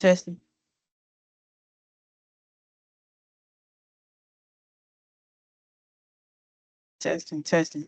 Testing, testing, testing.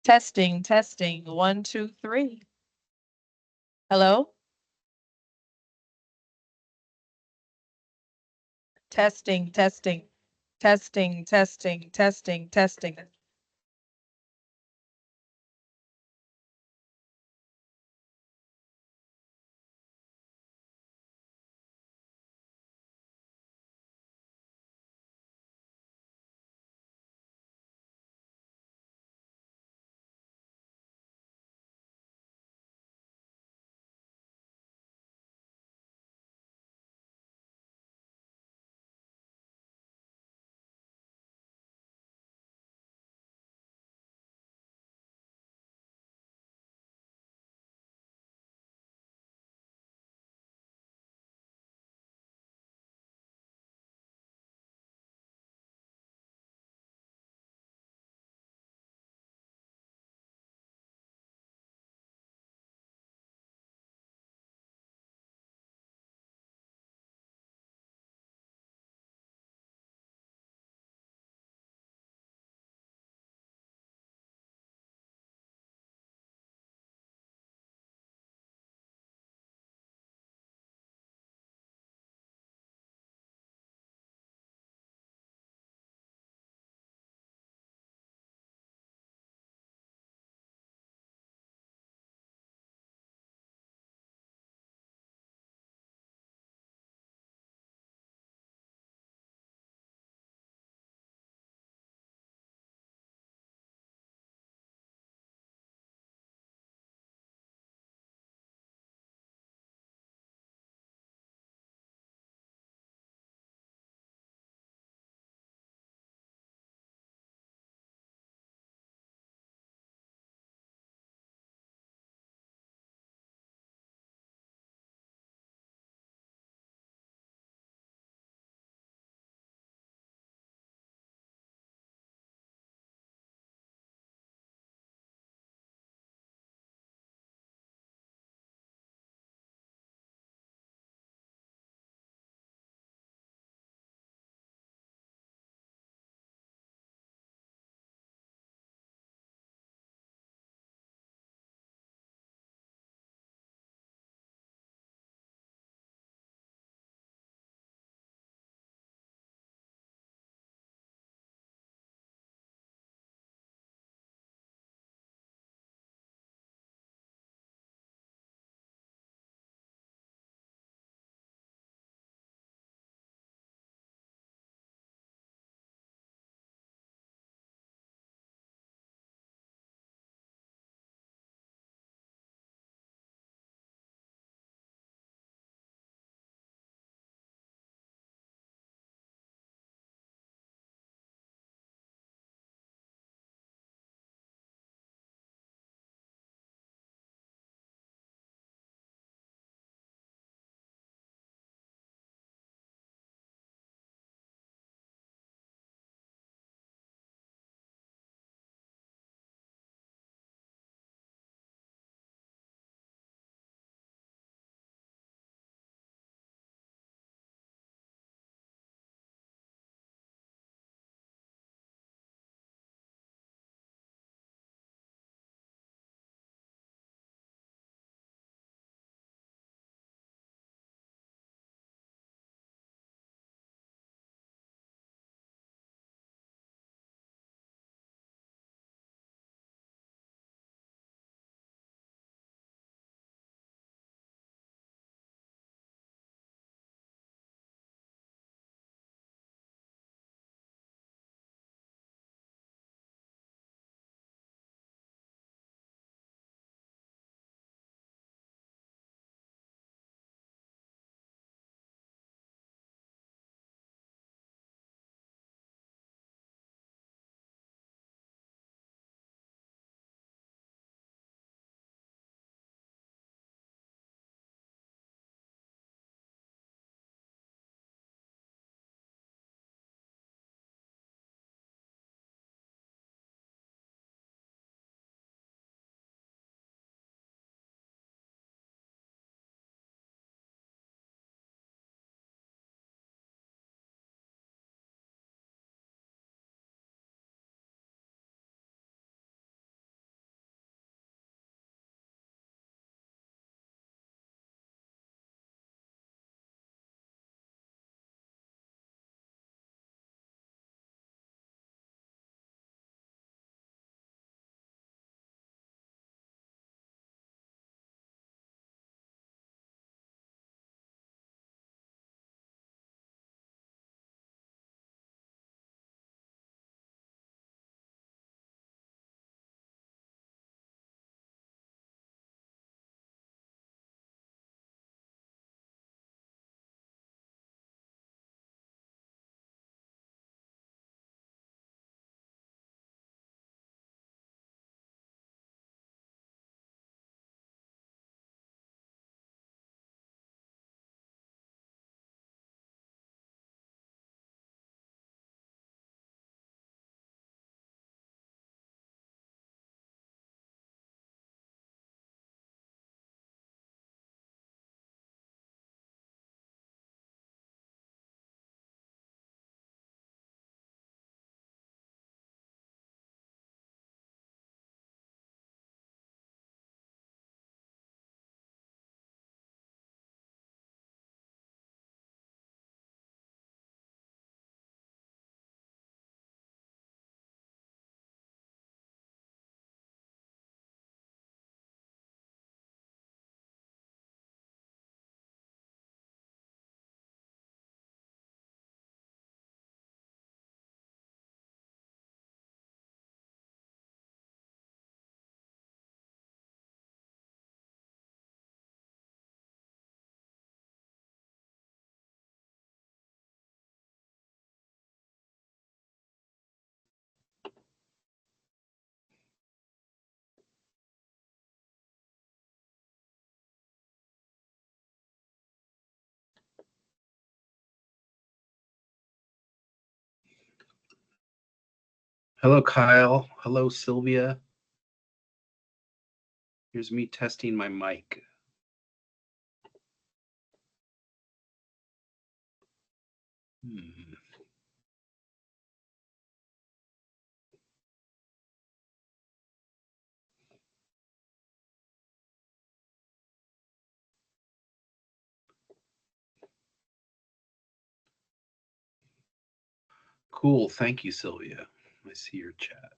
Testing, testing. One, two, three. Hello? Testing, testing, testing, testing, testing, testing. Hello, Kyle. Hello, Sylvia. Here's me testing my mic. Cool. Thank you, Sylvia. I see your chat.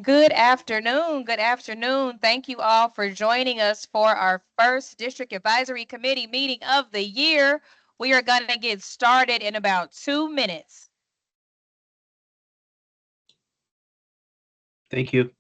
Good afternoon. Good afternoon. Thank you all for joining us for our first District Advisory Committee meeting of the year. We are going to get started in about 2 minutes. Thank you.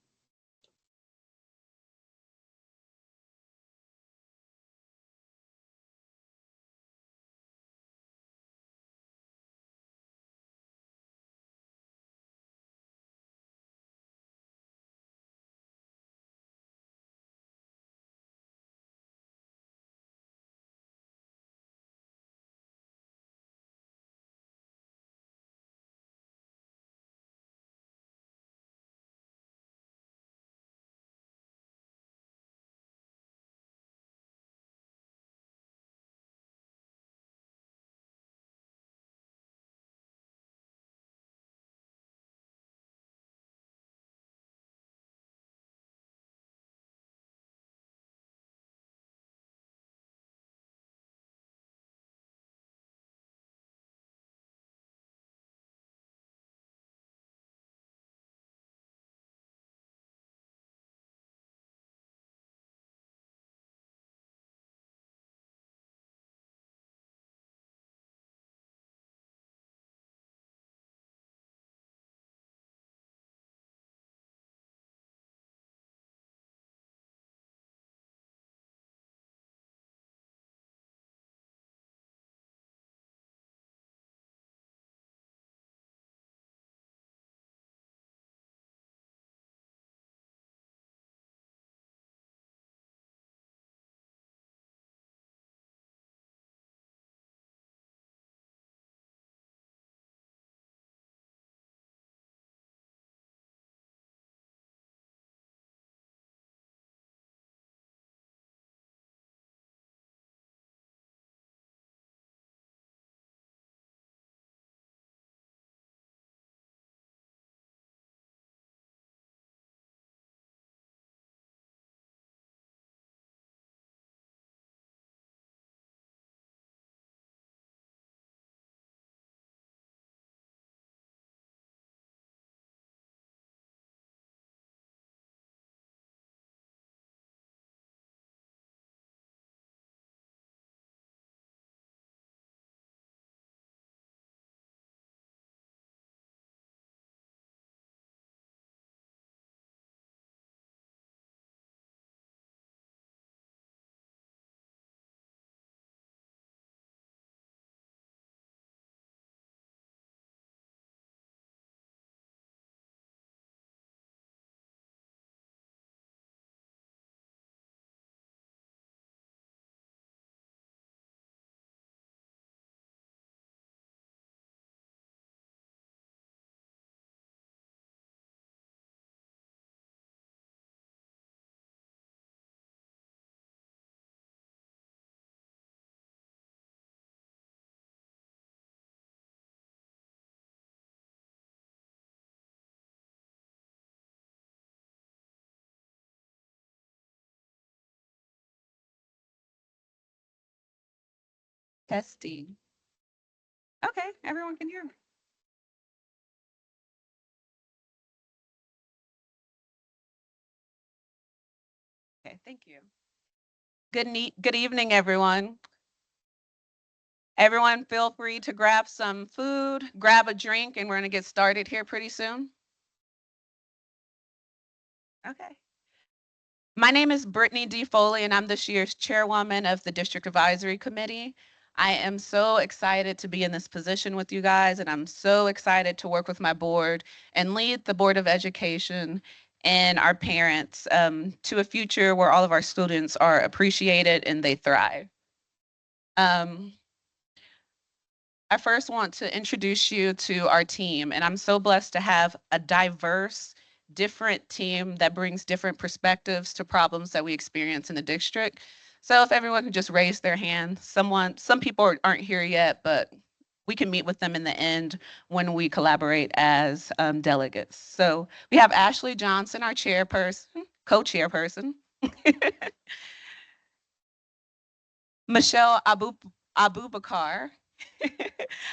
Testing. Okay, everyone can hear me. Okay, thank you. Good evening, everyone. Everyone feel free to grab some food, grab a drink, and we're gonna get started here pretty soon. Okay. My name is Brittany D. Foley, and I'm this year's chairwoman of the District Advisory Committee. I am so excited to be in this position with you guys, and I'm so excited to work with my board and lead the Board of Education and our parents to a future where all of our students are appreciated and they thrive. I first want to introduce you to our team, and I'm so blessed to have a diverse, different team that brings different perspectives to problems that we experience in the district. So if everyone could just raise their hand, some people aren't here yet, but we can meet with them in the end when we collaborate as delegates. So we have Ashley Johnson, our chairperson, co-chairperson. Michelle Abubakar,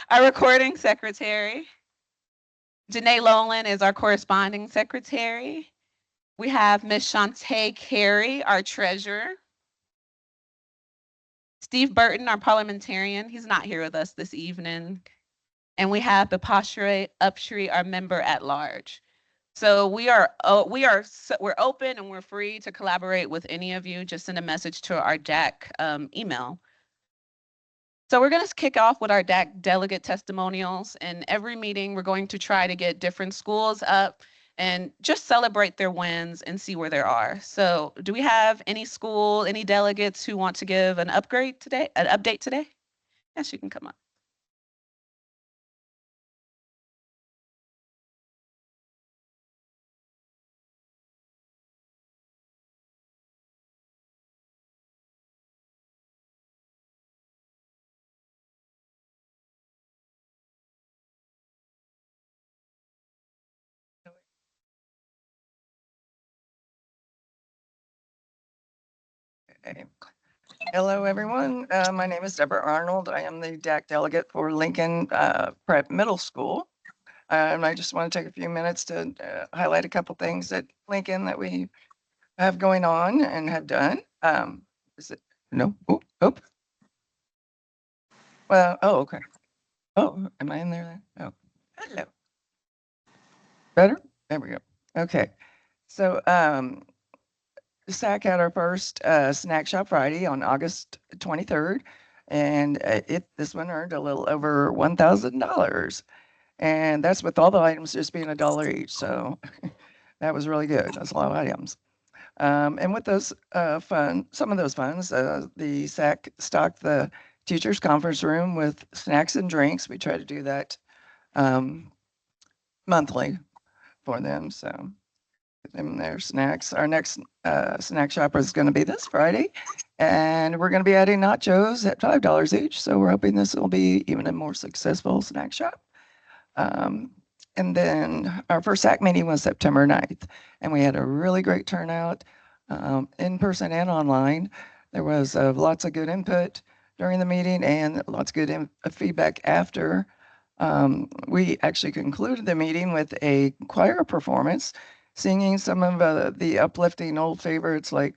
our recording secretary. Janae Lolan is our corresponding secretary. We have Ms. Shantae Carey, our treasurer. Steve Burton, our parliamentarian. He's not here with us this evening. And we have Bipashre Upshri, our member at large. So we're open and we're free to collaborate with any of you. Just send a message to our DAC email. So we're going to kick off with our DAC delegate testimonials. And every meeting, we're going to try to get different schools up and just celebrate their wins and see where they are. So do we have any delegates who want to give an update today? Yes, you can come up. Okay. Hello, everyone. My name is Deborah Arnold. I am the DAC delegate for Lincoln Prep Middle School. And I just want to take a few minutes to highlight a couple things at Lincoln that we have going on and have done. Is it? No? Oh. Well, oh, okay. Oh, am I in there then? Oh, hello. Better? There we go. Okay. So, SAC had our first Snack Shop Friday on August 23rd, and this one earned a little over $1,000, and that's with all the items just being $1 each. So that was really good. That's a lot of items. And with those some of those funds, the SAC stocked the teachers' conference room with snacks and drinks. We try to do that monthly for them. So them their snacks. Our next snack shopper is going to be this Friday, and we're going to be adding nachos at $5 each. So we're hoping this will be even a more successful snack shop. And then our first SAC meeting was September 9th, and we had a really great turnout in person and online. There was lots of good input during the meeting and lots of good feedback after. We actually concluded the meeting with a choir performance, singing some of the uplifting old favorites like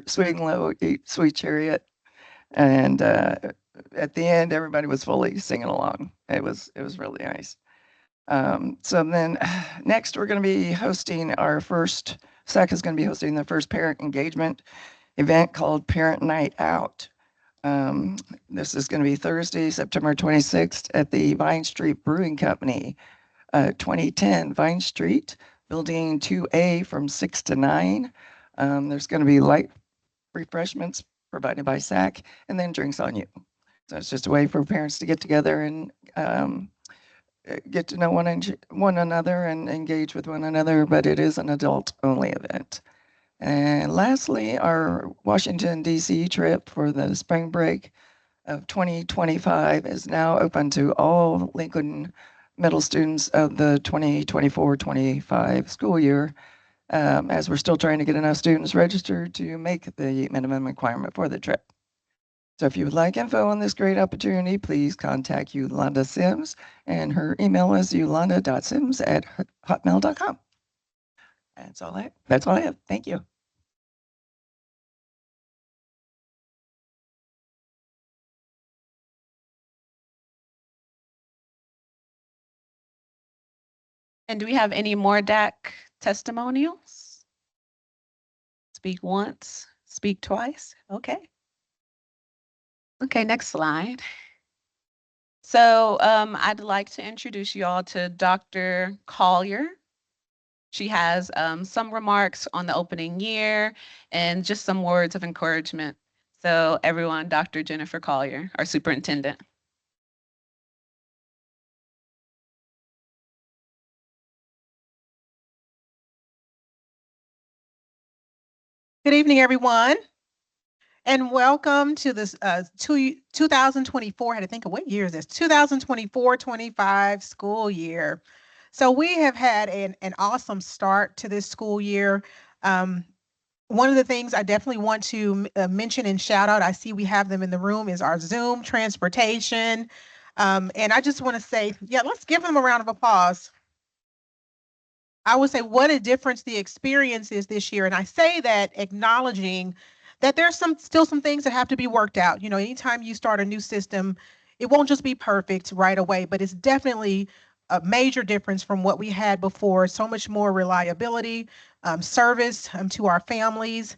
Swing Low, Eat Sweet Chariot. And at the end, everybody was fully singing along. It was really nice. So then next we're going to be hosting SAC is going to be hosting the first parent engagement event called Parent Night Out. This is going to be Thursday, September 26th at the Vine Street Brewing Company, 2010 Vine Street, building 2A from 6 to 9. There's going to be light refreshments provided by SAC and then drinks on you. So it's just a way for parents to get together and get to know one another and engage with one another, but it is an adult-only event. And lastly, our Washington, D.C. trip for the spring break of 2025 is now open to all Lincoln Middle students of the 2024-25 school year, as we're still trying to get enough students registered to make the minimum requirement for the trip. So if you would like info on this great opportunity, please contact Yolanda Sims, and her email is yolanda.sims@hotmail.com. That's all I have. Thank you. And do we have any more DAC testimonials? Speak once, speak twice. Okay. Okay, next slide. So I'd like to introduce you all to Dr. Collier. She has some remarks on the opening year and just some words of encouragement. So everyone, Dr. Jennifer Collier, our superintendent. Good evening, everyone, and welcome to this 2024. I had to think of what year is this? 2024-25 school year. So we have had an awesome start to this school year. One of the things I definitely want to mention and shout out, I see we have them in the room, is our Zoom transportation. And I just want to say, yeah, let's give them a round of applause. I would say what a difference the experience is this year. And I say that acknowledging that there's still some things that have to be worked out. You know, anytime you start a new system, it won't just be perfect right away, but it's definitely a major difference from what we had before. So much more reliability, service to our families,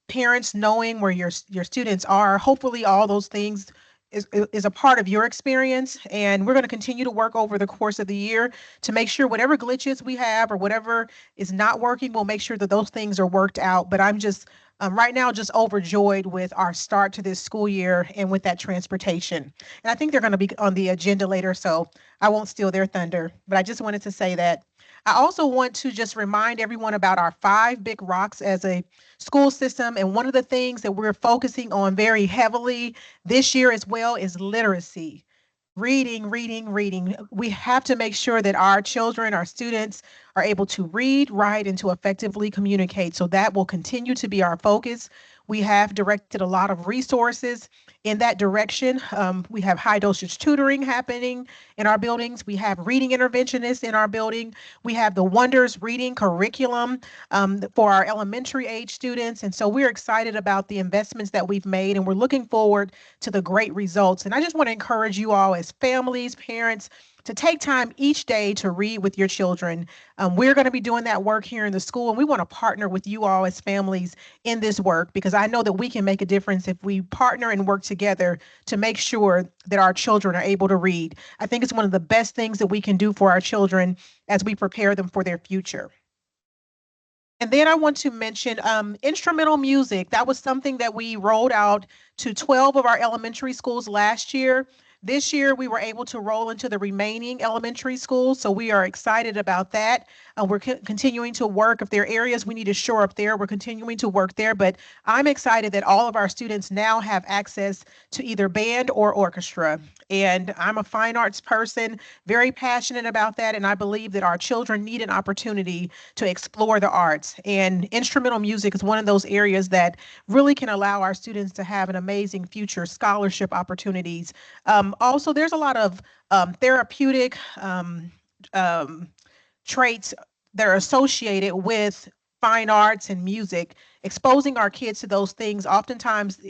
parents knowing where your students are. Hopefully all those things is a part of your experience, and we're going to continue to work over the course of the year to make sure whatever glitches we have or whatever is not working, we'll make sure that those things are worked out. But I'm just right now just overjoyed with our start to this school year and with that transportation. And I think they're going to be on the agenda later, so I won't steal their thunder. But I just wanted to say that. I also want to just remind everyone about our 5 big rocks as a school system. And one of the things that we're focusing on very heavily this year as well is literacy. Reading, reading, reading. We have to make sure that our children, our students are able to read, write, and to effectively communicate. So that will continue to be our focus. We have directed a lot of resources in that direction. We have high dosage tutoring happening in our buildings. We have reading interventionists in our building. We have the Wonders Reading Curriculum for our elementary age students. And so we're excited about the investments that we've made, and we're looking forward to the great results. And I just want to encourage you all as families, parents, to take time each day to read with your children. We're going to be doing that work here in the school, and we want to partner with you all as families in this work, because I know that we can make a difference if we partner and work together to make sure that our children are able to read. I think it's one of the best things that we can do for our children as we prepare them for their future. And then I want to mention instrumental music. That was something that we rolled out to 12 of our elementary schools last year. This year, we were able to roll into the remaining elementary schools, so we are excited about that. We're continuing to work. If there are areas we need to shore up there, we're continuing to work there. But I'm excited that all of our students now have access to either band or orchestra. And I'm a fine arts person, very passionate about that. And I believe that our children need an opportunity to explore the arts. And instrumental music is one of those areas that really can allow our students to have an amazing future, scholarship opportunities. Also, there's a lot of therapeutic traits that are associated with fine arts and music. Exposing our kids to those things, oftentimes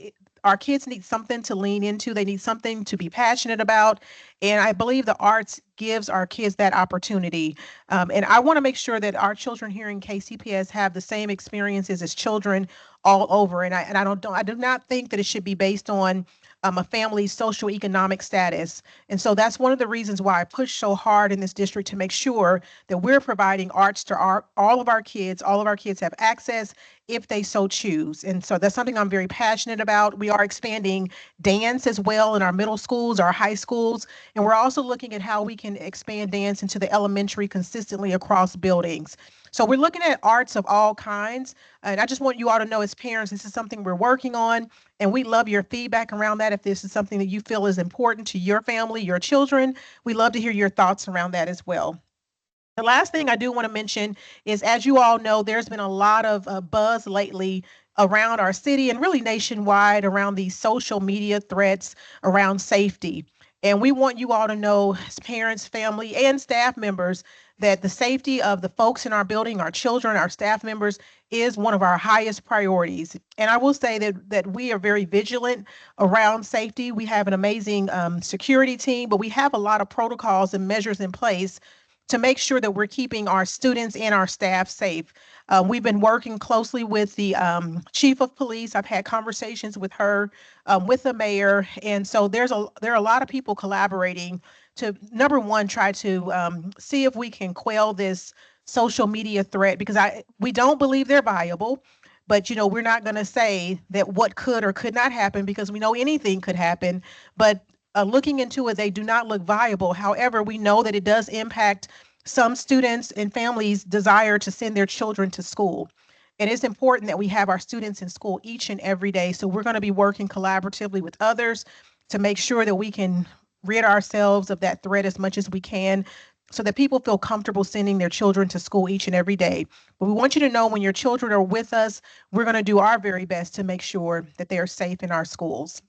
our kids need something to lean into. They need something to be passionate about. And I believe the arts gives our kids that opportunity. And I want to make sure that our children here in KCPS have the same experiences as children all over. And I do not think that it should be based on a family's socioeconomic status. And so that's one of the reasons why I push so hard in this district to make sure that we're providing arts to all of our kids. All of our kids have access if they so choose. And so that's something I'm very passionate about. We are expanding dance as well in our middle schools, our high schools, and we're also looking at how we can expand dance into the elementary consistently across buildings. So we're looking at arts of all kinds. And I just want you all to know as parents, this is something we're working on, and we love your feedback around that. If this is something that you feel is important to your family, your children, we love to hear your thoughts around that as well. The last thing I do want to mention is, as you all know, there's been a lot of buzz lately around our city and really nationwide around these social media threats around safety. And we want you all to know, as parents, family, and staff members, that the safety of the folks in our building, our children, our staff members, is one of our highest priorities. And I will say that we are very vigilant around safety. We have an amazing security team, but we have a lot of protocols and measures in place to make sure that we're keeping our students and our staff safe. We've been working closely with the chief of police. I've had conversations with her, with the mayor. And so there are a lot of people collaborating to, number one, try to see if we can quell this social media threat, because we don't believe they're viable. But, we're not going to say that what could or could not happen, because we know anything could happen. But looking into it, they do not look viable. However, we know that it does impact some students and families' desire to send their children to school. And it's important that we have our students in school each and every day. So we're going to be working collaboratively with others to make sure that we can rid ourselves of that threat as much as we can, so that people feel comfortable sending their children to school each and every day. But we want you to know, when your children are with us, we're going to do our very best to make sure that they are safe in our schools.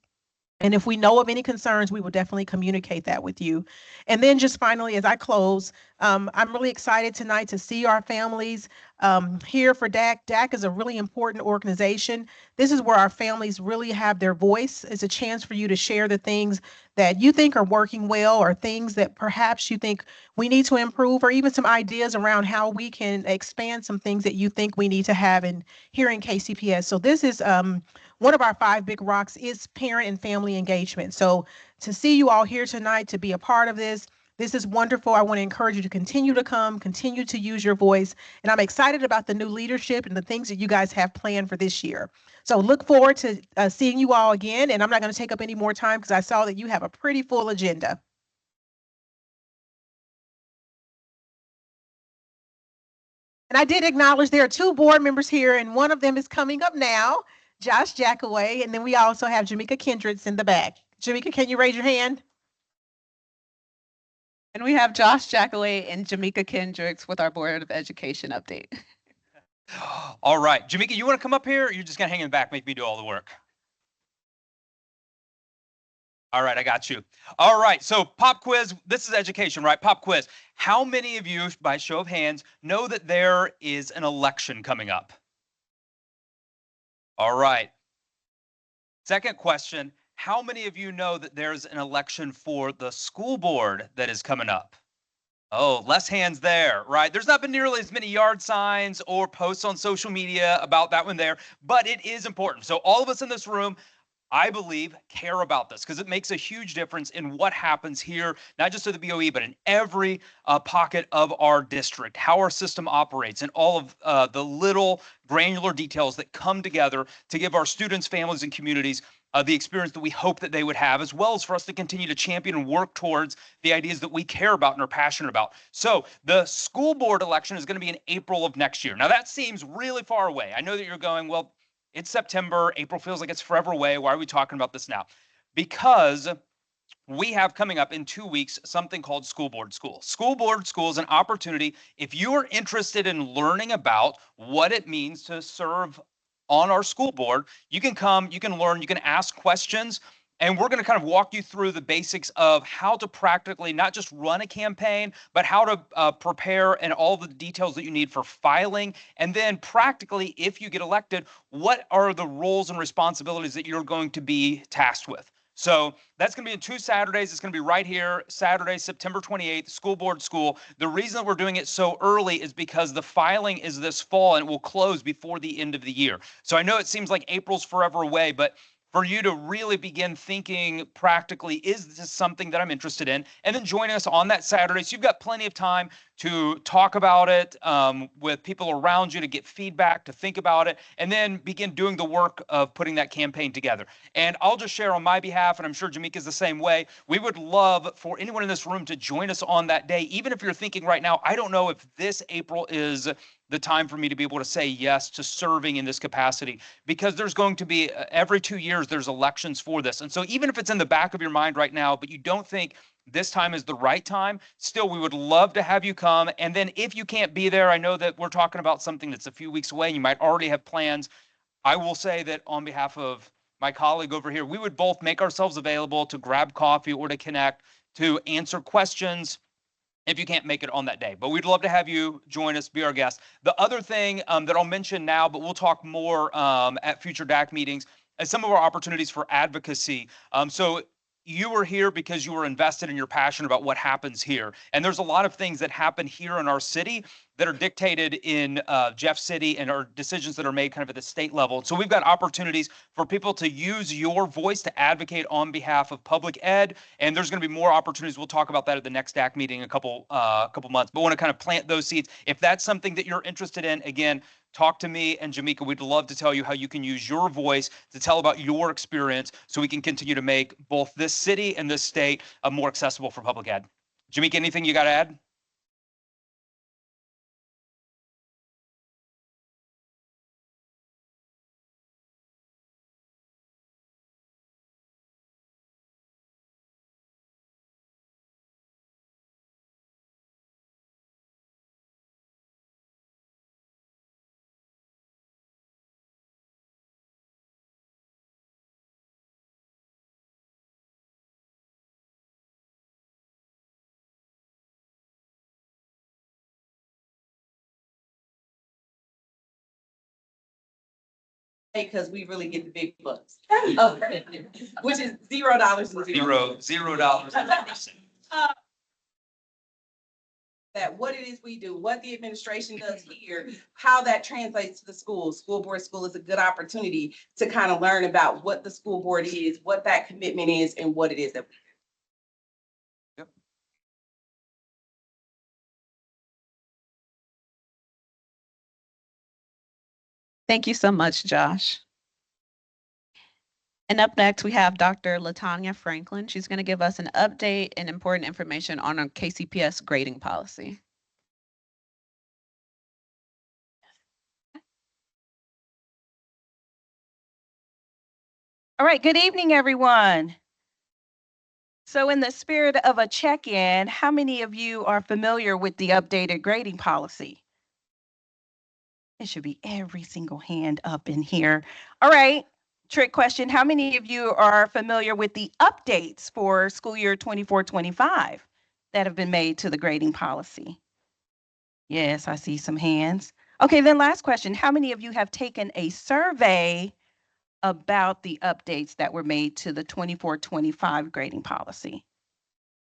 And if we know of any concerns, we will definitely communicate that with you. And then just finally, as I close, I'm really excited tonight to see our families here for DAC. DAC is a really important organization. This is where our families really have their voice. It's a chance for you to share the things that you think are working well, or things that perhaps you think we need to improve, or even some ideas around how we can expand some things that you think we need to have here in KCPS. So this is one of our 5 big rocks is parent and family engagement. So to see you all here tonight, to be a part of this is wonderful. I want to encourage you to continue to come, continue to use your voice. And I'm excited about the new leadership and the things that you guys have planned for this year. So look forward to seeing you all again. And I'm not going to take up any more time, because I saw that you have a pretty full agenda. And I did acknowledge there are 2 board members here, and one of them is coming up now, Josh Jackaway, and then we also have Jamika Kendricks in the back. Jamika, can you raise your hand? And we have Josh Jackaway and Jamika Kendricks with our Board of Education update. All right, Jamika, you want to come up here, or you're just going to hang in the back, make me do all the work? All right, I got you. All right, so pop quiz. This is education, right? Pop quiz. How many of you, by show of hands, know that there is an election coming up? All right. Second question. How many of you know that there's an election for the school board that is coming up? Oh, less hands there, right? There's not been nearly as many yard signs or posts on social media about that one there, but it is important. So all of us in this room, I believe, care about this, because it makes a huge difference in what happens here, not just at the BOE, but in every pocket of our district, how our system operates, and all of the little granular details that come together to give our students, families, and communities the experience that we hope that they would have, as well as for us to continue to champion and work towards the ideas that we care about and are passionate about. So the school board election is going to be in April of next year. Now that seems really far away. I know that you're going, well, it's September. April feels like it's forever away. Why are we talking about this now? Because we have coming up in 2 weeks something called School Board School. School Board School is an opportunity, if you are interested in learning about what it means to serve on our school board, you can come, you can learn, you can ask questions. And we're going to kind of walk you through the basics of how to practically not just run a campaign, but how to prepare, and all the details that you need for filing. And then practically, if you get elected, what are the roles and responsibilities that you're going to be tasked with? So that's going to be in 2 Saturdays. It's going to be right here, Saturday, September 28th, School Board School. The reason that we're doing it so early is because the filing is this fall and it will close before the end of the year. So I know it seems like April's forever away, but for you to really begin thinking practically, is this something that I'm interested in? And then join us on that Saturday. So you've got plenty of time to talk about it with people around you, to get feedback, to think about it, and then begin doing the work of putting that campaign together. And I'll just share on my behalf, and I'm sure Jamika's the same way, we would love for anyone in this room to join us on that day. Even if you're thinking right now, I don't know if this April is the time for me to be able to say yes to serving in this capacity, because there's going to be every 2 years there's elections for this. And so even if it's in the back of your mind right now, but you don't think this time is the right time. Still, we would love to have you come. And then if you can't be there, I know that we're talking about something that's a few weeks away. You might already have plans. I will say that on behalf of my colleague over here, we would both make ourselves available to grab coffee or to connect, to answer questions if you can't make it on that day. But we'd love to have you join us, be our guest. The other thing that I'll mention now, but we'll talk more at future DAC meetings, is some of our opportunities for advocacy. So you were here because you were invested and you're passionate about what happens here. And there's a lot of things that happen here in our city that are dictated in Jeff City and are decisions that are made kind of at the state level. So we've got opportunities for people to use your voice to advocate on behalf of public ed. And there's going to be more opportunities. We'll talk about that at the next DAC meeting in a couple months. But want to kind of plant those seeds. If that's something that you're interested in, again, talk to me and Jamaica. We'd love to tell you how you can use your voice to tell about your experience so we can continue to make both this city and this state more accessible for public ed. Jamaica, anything you got to add? Because we really get the big bucks, which is $0 and $0. That what it is we do, what the administration does here, how that translates to the school. School is a good opportunity to kind of learn about what the school board is, what that commitment is, and what it is that we do. Yep. Thank you so much, Josh. And up next, we have Dr. LaTanya Franklin. She's going to give us an update and important information on our KCPS grading policy. All right, good evening, everyone. So in the spirit of a check-in, how many of you are familiar with the updated grading policy? It should be every single hand up in here. All right, trick question. How many of you are familiar with the updates for school year 24-25 that have been made to the grading policy? Yes, I see some hands. Okay, then last question. How many of you have taken a survey about the updates that were made to the 24-25 grading policy?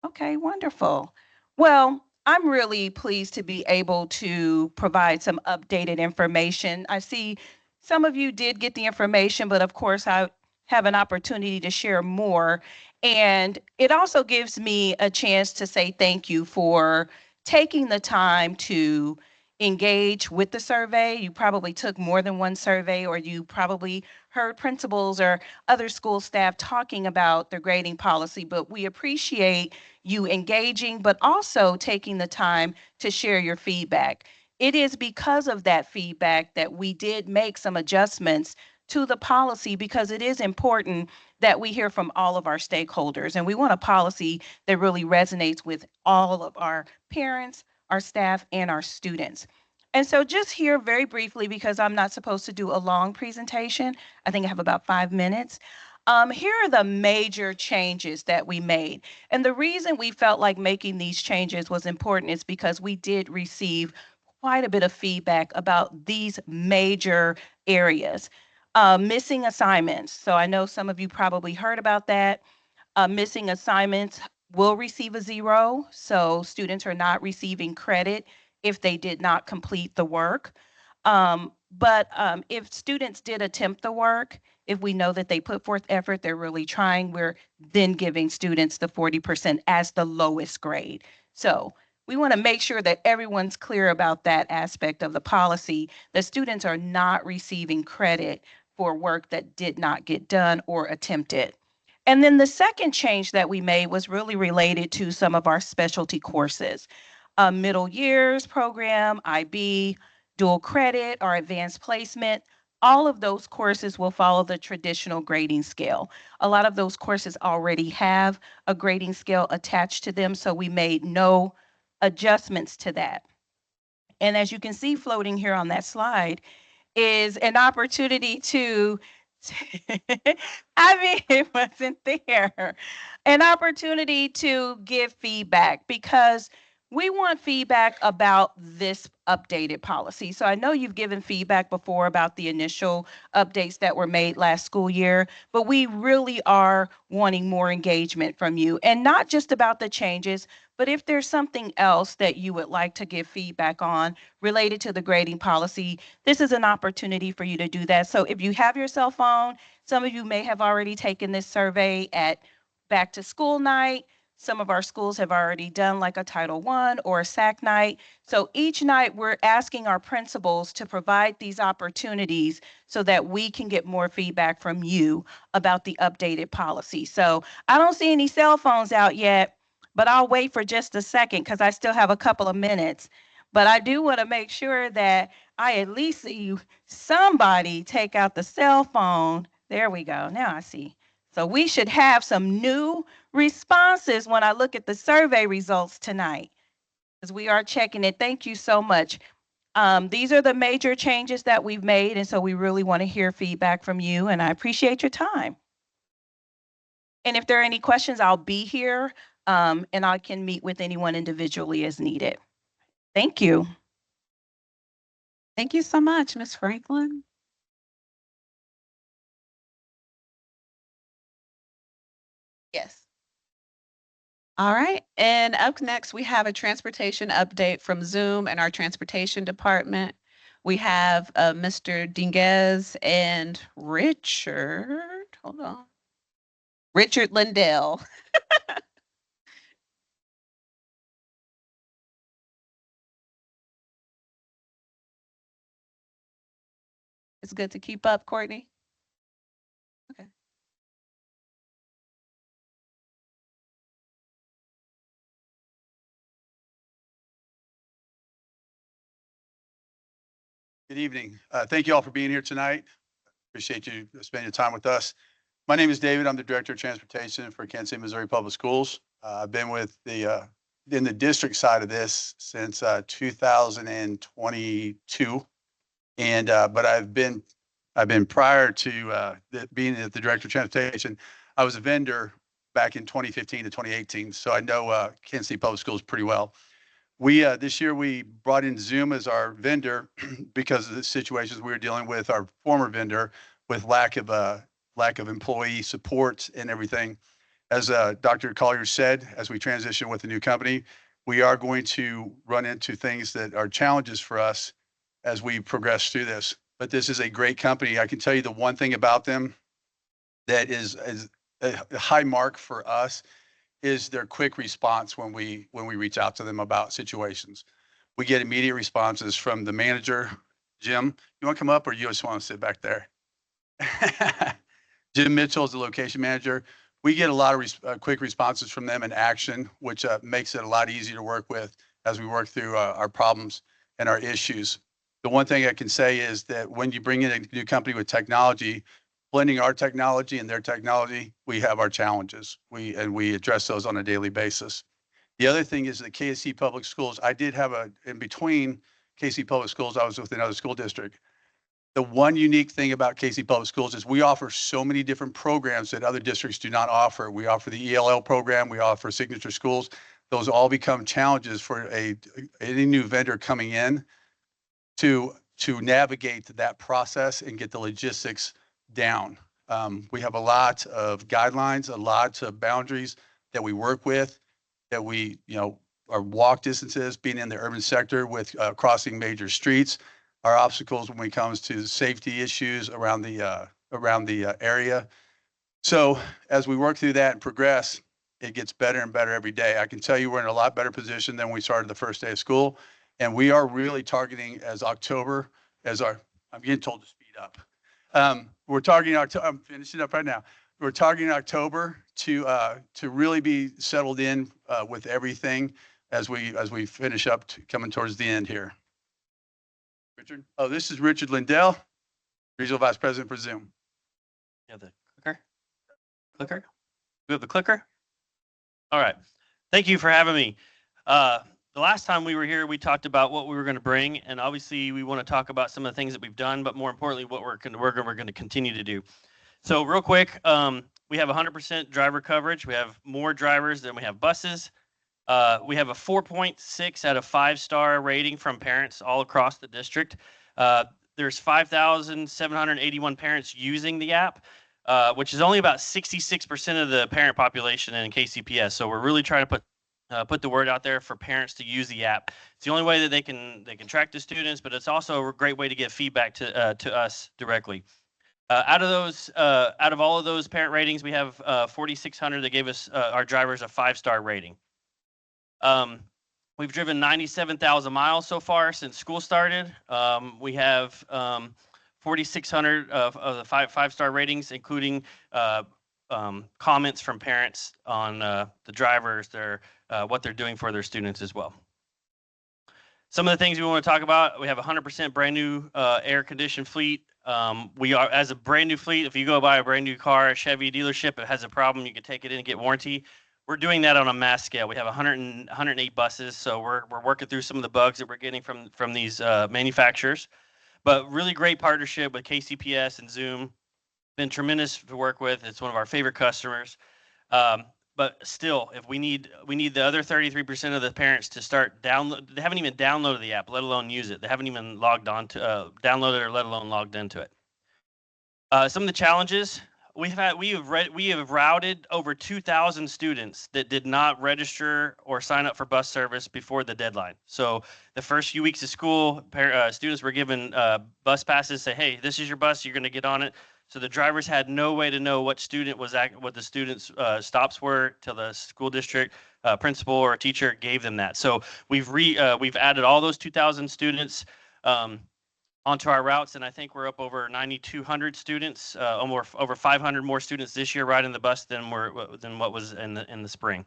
Okay, wonderful. Well, I'm really pleased to be able to provide some updated information. I see some of you did get the information, but of course I have an opportunity to share more. And it also gives me a chance to say thank you for taking the time to engage with the survey. You probably took more than one survey, or you probably heard principals or other school staff talking about the grading policy, but we appreciate you engaging, but also taking the time to share your feedback. It is because of that feedback that we did make some adjustments to the policy, because it is important that we hear from all of our stakeholders. And we want a policy that really resonates with all of our parents, our staff, and our students. And so just here very briefly, because I'm not supposed to do a long presentation, I think I have about 5 minutes. Here are the major changes that we made. And the reason we felt like making these changes was important is because we did receive quite a bit of feedback about these major areas. Missing assignments. So I know some of you probably heard about that. Missing assignments will receive a 0. So students are not receiving credit if they did not complete the work. But if students did attempt the work, if we know that they put forth effort, they're really trying, we're then giving students the 40% as the lowest grade. So we want to make sure that everyone's clear about that aspect of the policy, that students are not receiving credit for work that did not get done or attempted. And then the second change that we made was really related to some of our specialty courses. Middle years program, IB, dual credit, or advanced placement. all of those courses will follow the traditional grading scale. A lot of those courses already have a grading scale attached to them, so we made no adjustments to that. And as you can see floating here on that slide is an opportunity to, I mean, it wasn't there, an opportunity to give feedback because we want feedback about this updated policy. So I know you've given feedback before about the initial updates that were made last school year, but we really are wanting more engagement from you, and not just about the changes, but if there's something else that you would like to give feedback on related to the grading policy, this is an opportunity for you to do that. So if you have your cell phone, some of you may have already taken this survey at back to school night. Some of our schools have already done like a Title I or a SAC night. So each night we're asking our principals to provide these opportunities so that we can get more feedback from you about the updated policy. So I don't see any cell phones out yet, but I'll wait for just a second because I still have a couple of minutes. But I do want to make sure that I at least see somebody take out the cell phone. There we go. Now I see. So we should have some new responses when I look at the survey results tonight, because we are checking it. Thank you so much. These are the major changes that we've made, and so we really want to hear feedback from you, and I appreciate your time. And if there are any questions, I'll be here, and I can meet with anyone individually as needed. Thank you. Thank you so much, Ms. Franklin. Yes. All right, and up next, we have a transportation update from Zoom and our transportation department. We have Mr. Dinguez and Richard, hold on, Richard Lindell. It's good to keep up, Courtney. Okay. Good evening. Thank you all for being here tonight. Appreciate you spending time with us. My name is David. I'm the Director of Transportation for Kansas City, Missouri Public Schools. I've been with in the district side of this since 2022. But I've been prior to being the Director of Transportation, I was a vendor back in 2015 to 2018. So I know Kansas City Public Schools pretty well. We this year we brought in Zoom as our vendor because of the situations we were dealing with our former vendor with lack of employee support and everything. As Dr. Collier said, as we transition with the new company, we are going to run into things that are challenges for us as we progress through this. But this is a great company. I can tell you the one thing about them that is a high mark for us is their quick response when we reach out to them about situations. We get immediate responses from the manager. Jim, you want to come up or you just want to sit back there? Jim Mitchell is the location manager. We get a lot of quick responses from them in action, which makes it a lot easier to work with as we work through our problems and our issues. The one thing I can say is that when you bring in a new company with technology, blending our technology and their technology, we have our challenges. We address those on a daily basis. The other thing is that KC Public Schools, I did have in between KC Public Schools, I was with another school district. The one unique thing about KC Public Schools is we offer so many different programs that other districts do not offer. We offer the ELL program, we offer signature schools. Those all become challenges for any new vendor coming in to navigate that process and get the logistics down. We have a lot of guidelines, a lot of boundaries that we work with, that we, our walk distances, being in the urban sector with crossing major streets, our obstacles when it comes to safety issues around the area. So as we work through that and progress, it gets better and better every day. I can tell you we're in a lot better position than we started the first day of school. And we are really targeting as October as I'm getting told to speed up. We're targeting October. I'm finishing up right now. We're targeting October to really be settled in with everything as we finish up coming towards the end here. Richard. Oh, this is Richard Lindell. Regional Vice President for Zoom. You have the clicker? Clicker? We have the clicker? All right. Thank you for having me. The last time we were here, we talked about what we were going to bring, and obviously we want to talk about some of the things that we've done, but more importantly, what we're going to continue to do. So real quick, we have 100% driver coverage. We have more drivers than we have buses. We have a 4.6 out of 5-star rating from parents all across the district. There's 5,781 parents using the app, which is only about 66% of the parent population in KCPS. So we're really trying to put the word out there for parents to use the app. It's the only way that they can track the students, but it's also a great way to get feedback to us directly. Out of all of those parent ratings, we have 4,600 that gave us our drivers a 5-star rating. We've driven 97,000 miles so far since school started. We have 4,600 of the five-star ratings, including comments from parents on the drivers, what they're doing for their students as well. Some of the things we want to talk about: we have 100% brand new air-conditioned fleet. We are, as a brand new fleet, if you go buy a brand new car, a Chevy dealership, it has a problem, you can take it in and get warranty. We're doing that on a mass scale. We have 108 buses, so we're working through some of the bugs that we're getting from these manufacturers. But really great partnership with KCPS and Zoom. Been tremendous to work with. It's one of our favorite customers. But still, if we need the other 33% of the parents to start download. They haven't even downloaded the app, let alone use it. They haven't even logged on to downloaded or let alone logged into it. Some of the challenges we have routed over 2,000 students that did not register or sign up for bus service before the deadline. So the first few weeks of school, students were given bus passes. Say, hey, this is your bus. You're going to get on it. So the drivers had no way to know what the students' stops were till the school district principal or teacher gave them that. So we've added all those 2,000 students onto our routes, and I think we're up over 9,200 students, over 500 more students this year riding the bus than what was in the spring.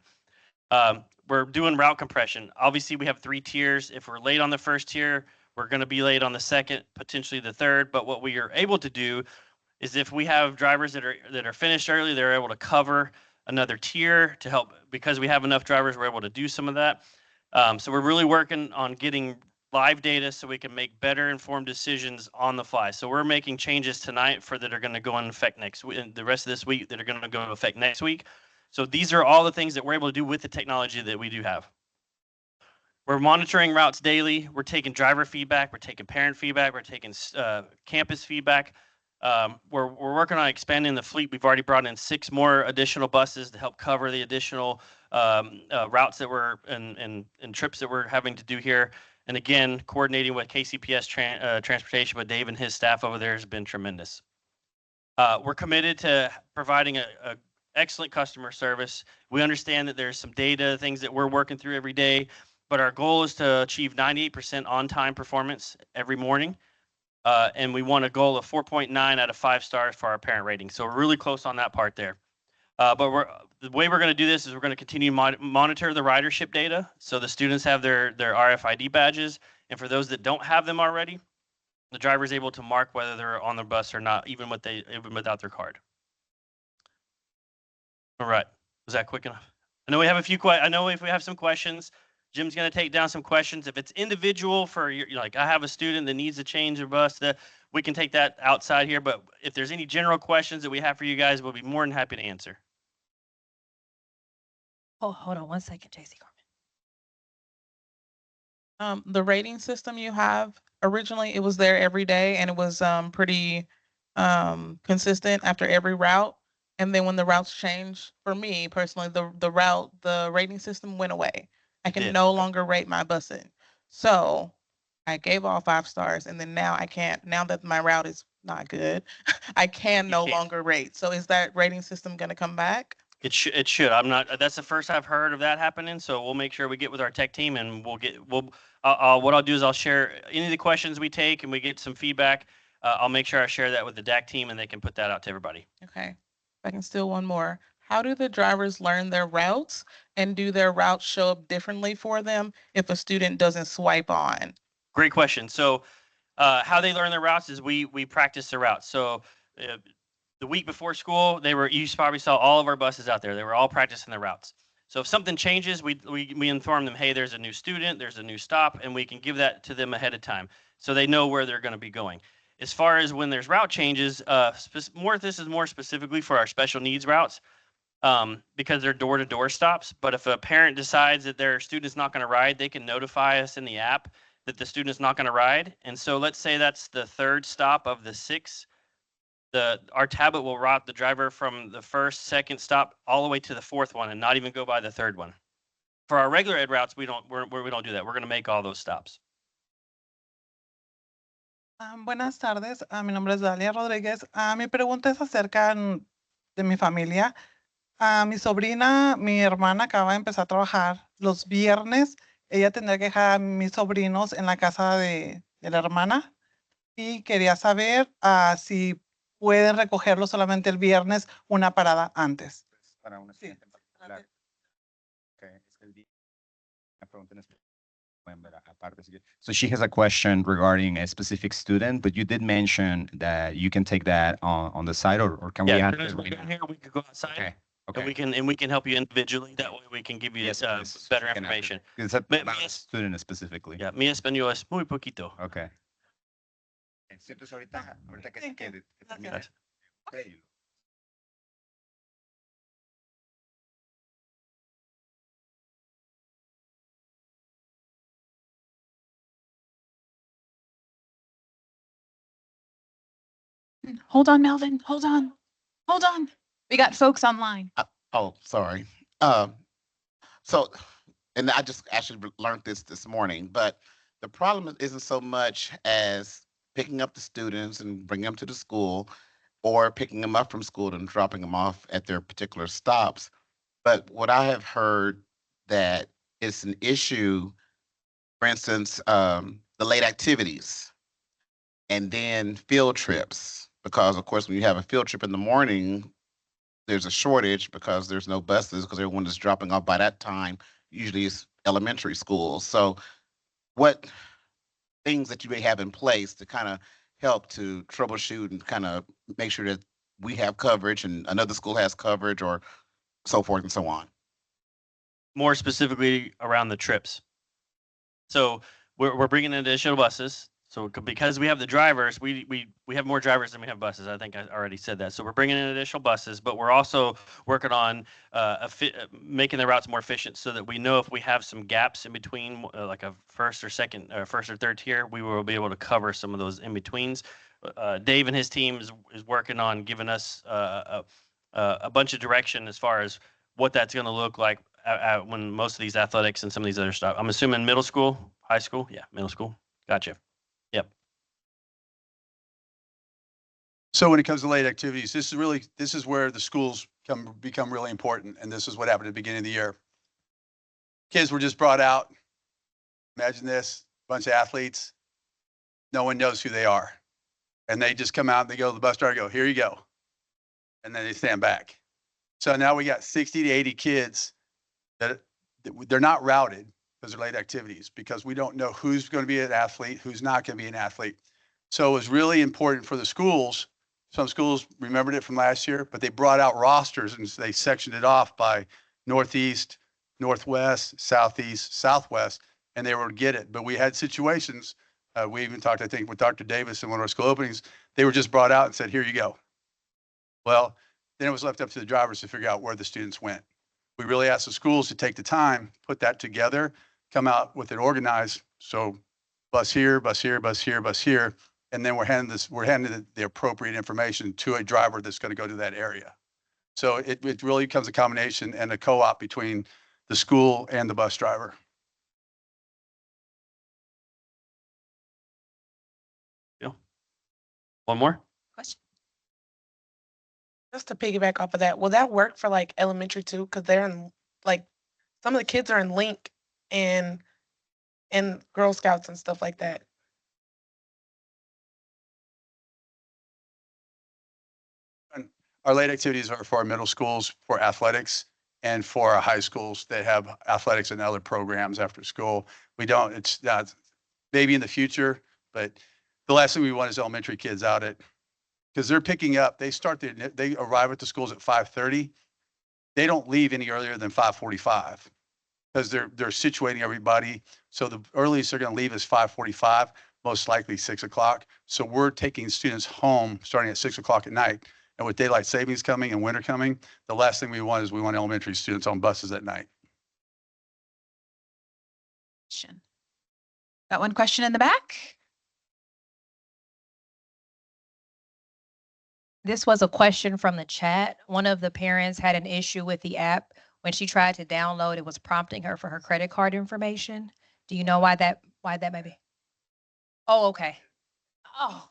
We're doing route compression. Obviously, we have 3 tiers. If we're late on the first tier, we're going to be late on the second, potentially the third. But what we are able to do is if we have drivers that are finished early, they're able to cover another tier to help. Because we have enough drivers, we're able to do some of that. So we're really working on getting live data so we can make better informed decisions on the fly. So we're making changes tonight that are going to go into effect next week, and the rest of this week that are going to go into effect next week. So these are all the things that we're able to do with the technology that we do have. We're monitoring routes daily. We're taking driver feedback. We're taking parent feedback. We're taking campus feedback. We're working on expanding the fleet. We've already brought in 6 more additional buses to help cover the additional routes that we're and trips that we're having to do here. And again, coordinating with KCPS Transportation with Dave and his staff over there has been tremendous. We're committed to providing a excellent customer service. We understand that there's some data, things that we're working through every day, but our goal is to achieve 98% on-time performance every morning. And we want a goal of 4.9 out of 5 stars for our parent rating. So we're really close on that part there. But the way we're going to do this is we're going to continue to monitor the ridership data. So the students have their RFID badges. And for those that don't have them already, the driver is able to mark whether they're on the bus or not, even without their card. All right. Was that quick enough? I know we have I know if we have some questions, Jim's going to take down some questions. If it's individual for like I have a student that needs to change their bus, we can take that outside here. But if there's any general questions that we have for you guys, we'll be more than happy to answer. Oh, hold on one second, JC Carmen. The rating system you have, originally it was there every day and it was pretty consistent after every route. And then when the routes changed, for me personally, the rating system went away. I can no longer rate my busing. So I gave all 5 stars, and then now I can't. Now that my route is not good, I can no longer rate. So is that rating system going to come back? It should. I'm not. That's the first I've heard of that happening. So we'll make sure we get with our tech team, and what I'll do is I'll share any of the questions we take, and we get some feedback. I'll make sure I share that with the DAC team, and they can put that out to everybody. Okay. If I can steal one more. How do the drivers learn their routes, and do their routes show up differently for them if a student doesn't swipe on? Great question. So How they learn their routes is we practice the routes. So the week before school, you probably saw all of our buses out there. They were all practicing the routes. So if something changes, we inform them, hey, there's a new student, there's a new stop, and we can give that to them ahead of time so they know where they're going to be going. As far as when there's route changes, this is more specifically for our special needs routes because they're door-to-door stops. But if a parent decides that their student's not going to ride, they can notify us in the app that the student's not going to ride. And so let's say that's the third stop of the 6. Our tablet will route the driver from the first, second stop all the way to the 4th one and not even go by the 3rd one. For our regular ed routes, we don't do that. We're going to make all those stops. Buenas tardes, mi nombre es Dalia Rodríguez. Mi pregunta es acerca de mi familia. Mi sobrina, mi hermana acaba de empezar a trabajar los viernes. Ella tendrá que dejar a mis sobrinos en la casa de la hermana y quería saber si pueden recogerlo solamente el viernes, una parada antes. Para una Sí. estudiante en particular. Okay, es el día. Una pregunta en específico. So she has a question regarding a specific student, but you did mention that you can take that on the side, or can we Yeah, ask as it we right go now? here, we could go outside. Okay. And we can help you individually. That way we can give you Yes, please. better You can answer. information. It's about Mi a student specifically. Yeah, mi español es muy poquito. Okay. Entonces ahorita que se Thank you. quede, Gracias. termine. Hold on, Melvin. Hold on. Hold on. We got folks online. Oh, sorry. So, and I just actually learned this morning, but the problem isn't so much as picking up the students and bringing them to the school, or picking them up from school and dropping them off at their particular stops. But what I have heard that it's an issue, for instance, the late activities and then field trips, because of course, when you have a field trip in the morning, there's a shortage because there's no buses because everyone is dropping off by that time. Usually it's elementary schools. So what things that you may have in place to kind of help to troubleshoot and kind of make sure that we have coverage and another school has coverage, or so forth and so on? More specifically around the trips. So we're bringing in additional buses. So because we have the drivers, we have more drivers than we have buses. I think I already said that. So we're bringing in additional buses, but we're also working on making the routes more efficient so that we know if we have some gaps in between, like a first or third tier, we will be able to cover some of those in betweens. Dave and his team is working on giving us a bunch of direction as far as what that's going to look like when most of these athletics and some of these other stuff. I'm assuming middle school, high school. Yeah, middle school. Gotcha. Yep. So when it comes to late activities, this is where the schools become really important. And this is what happened at the beginning of the year. Kids were just brought out. Imagine this, bunch of athletes. No one knows who they are. And they just come out and they go to the bus driver, go, here you go. And then they stand back. So now we got 60 to 80 kids that they're not routed because they're late activities, because we don't know who's going to be an athlete, who's not going to be an athlete. So it was really important for the schools. Some schools remembered it from last year, but they brought out rosters and they sectioned it off by Northeast, Northwest, Southeast, Southwest, and they were to get it. But we had situations, we even talked, I think, with Dr. Davis in one of our school openings, they were just brought out and said, here you go. Well, then it was left up to the drivers to figure out where the students went. We really asked the schools to take the time, put that together, come out with it organized. So bus here, bus here, bus here, bus here. And then we're handing the appropriate information to a driver that's going to go to that area. So it really becomes a combination and a co-op between the school and the bus driver. Yeah. One more? Question. Just to piggyback off of that, will that work for like elementary too? Because they're in like some of the kids are in Link and Girl Scouts and stuff like that. Our late activities are for our middle schools for athletics and for our high schools that have athletics and other programs after school. We don't, it's not, maybe in the future, but the last thing we want is elementary kids out at, because they're picking up, they arrive at the schools at 5:30. They don't leave any earlier than 5:45 because they're situating everybody. So the earliest they're going to leave is 5:45, most likely 6 o'clock. So we're taking students home starting at 6 o'clock at night. And with daylight savings coming and winter coming, the last thing we want is we want elementary students on buses at night. Got one question in the back. This was a question from the chat. One of the parents had an issue with the app. When she tried to download, it was prompting her for her credit card information. Do you know why that may be? Oh, okay. Oh.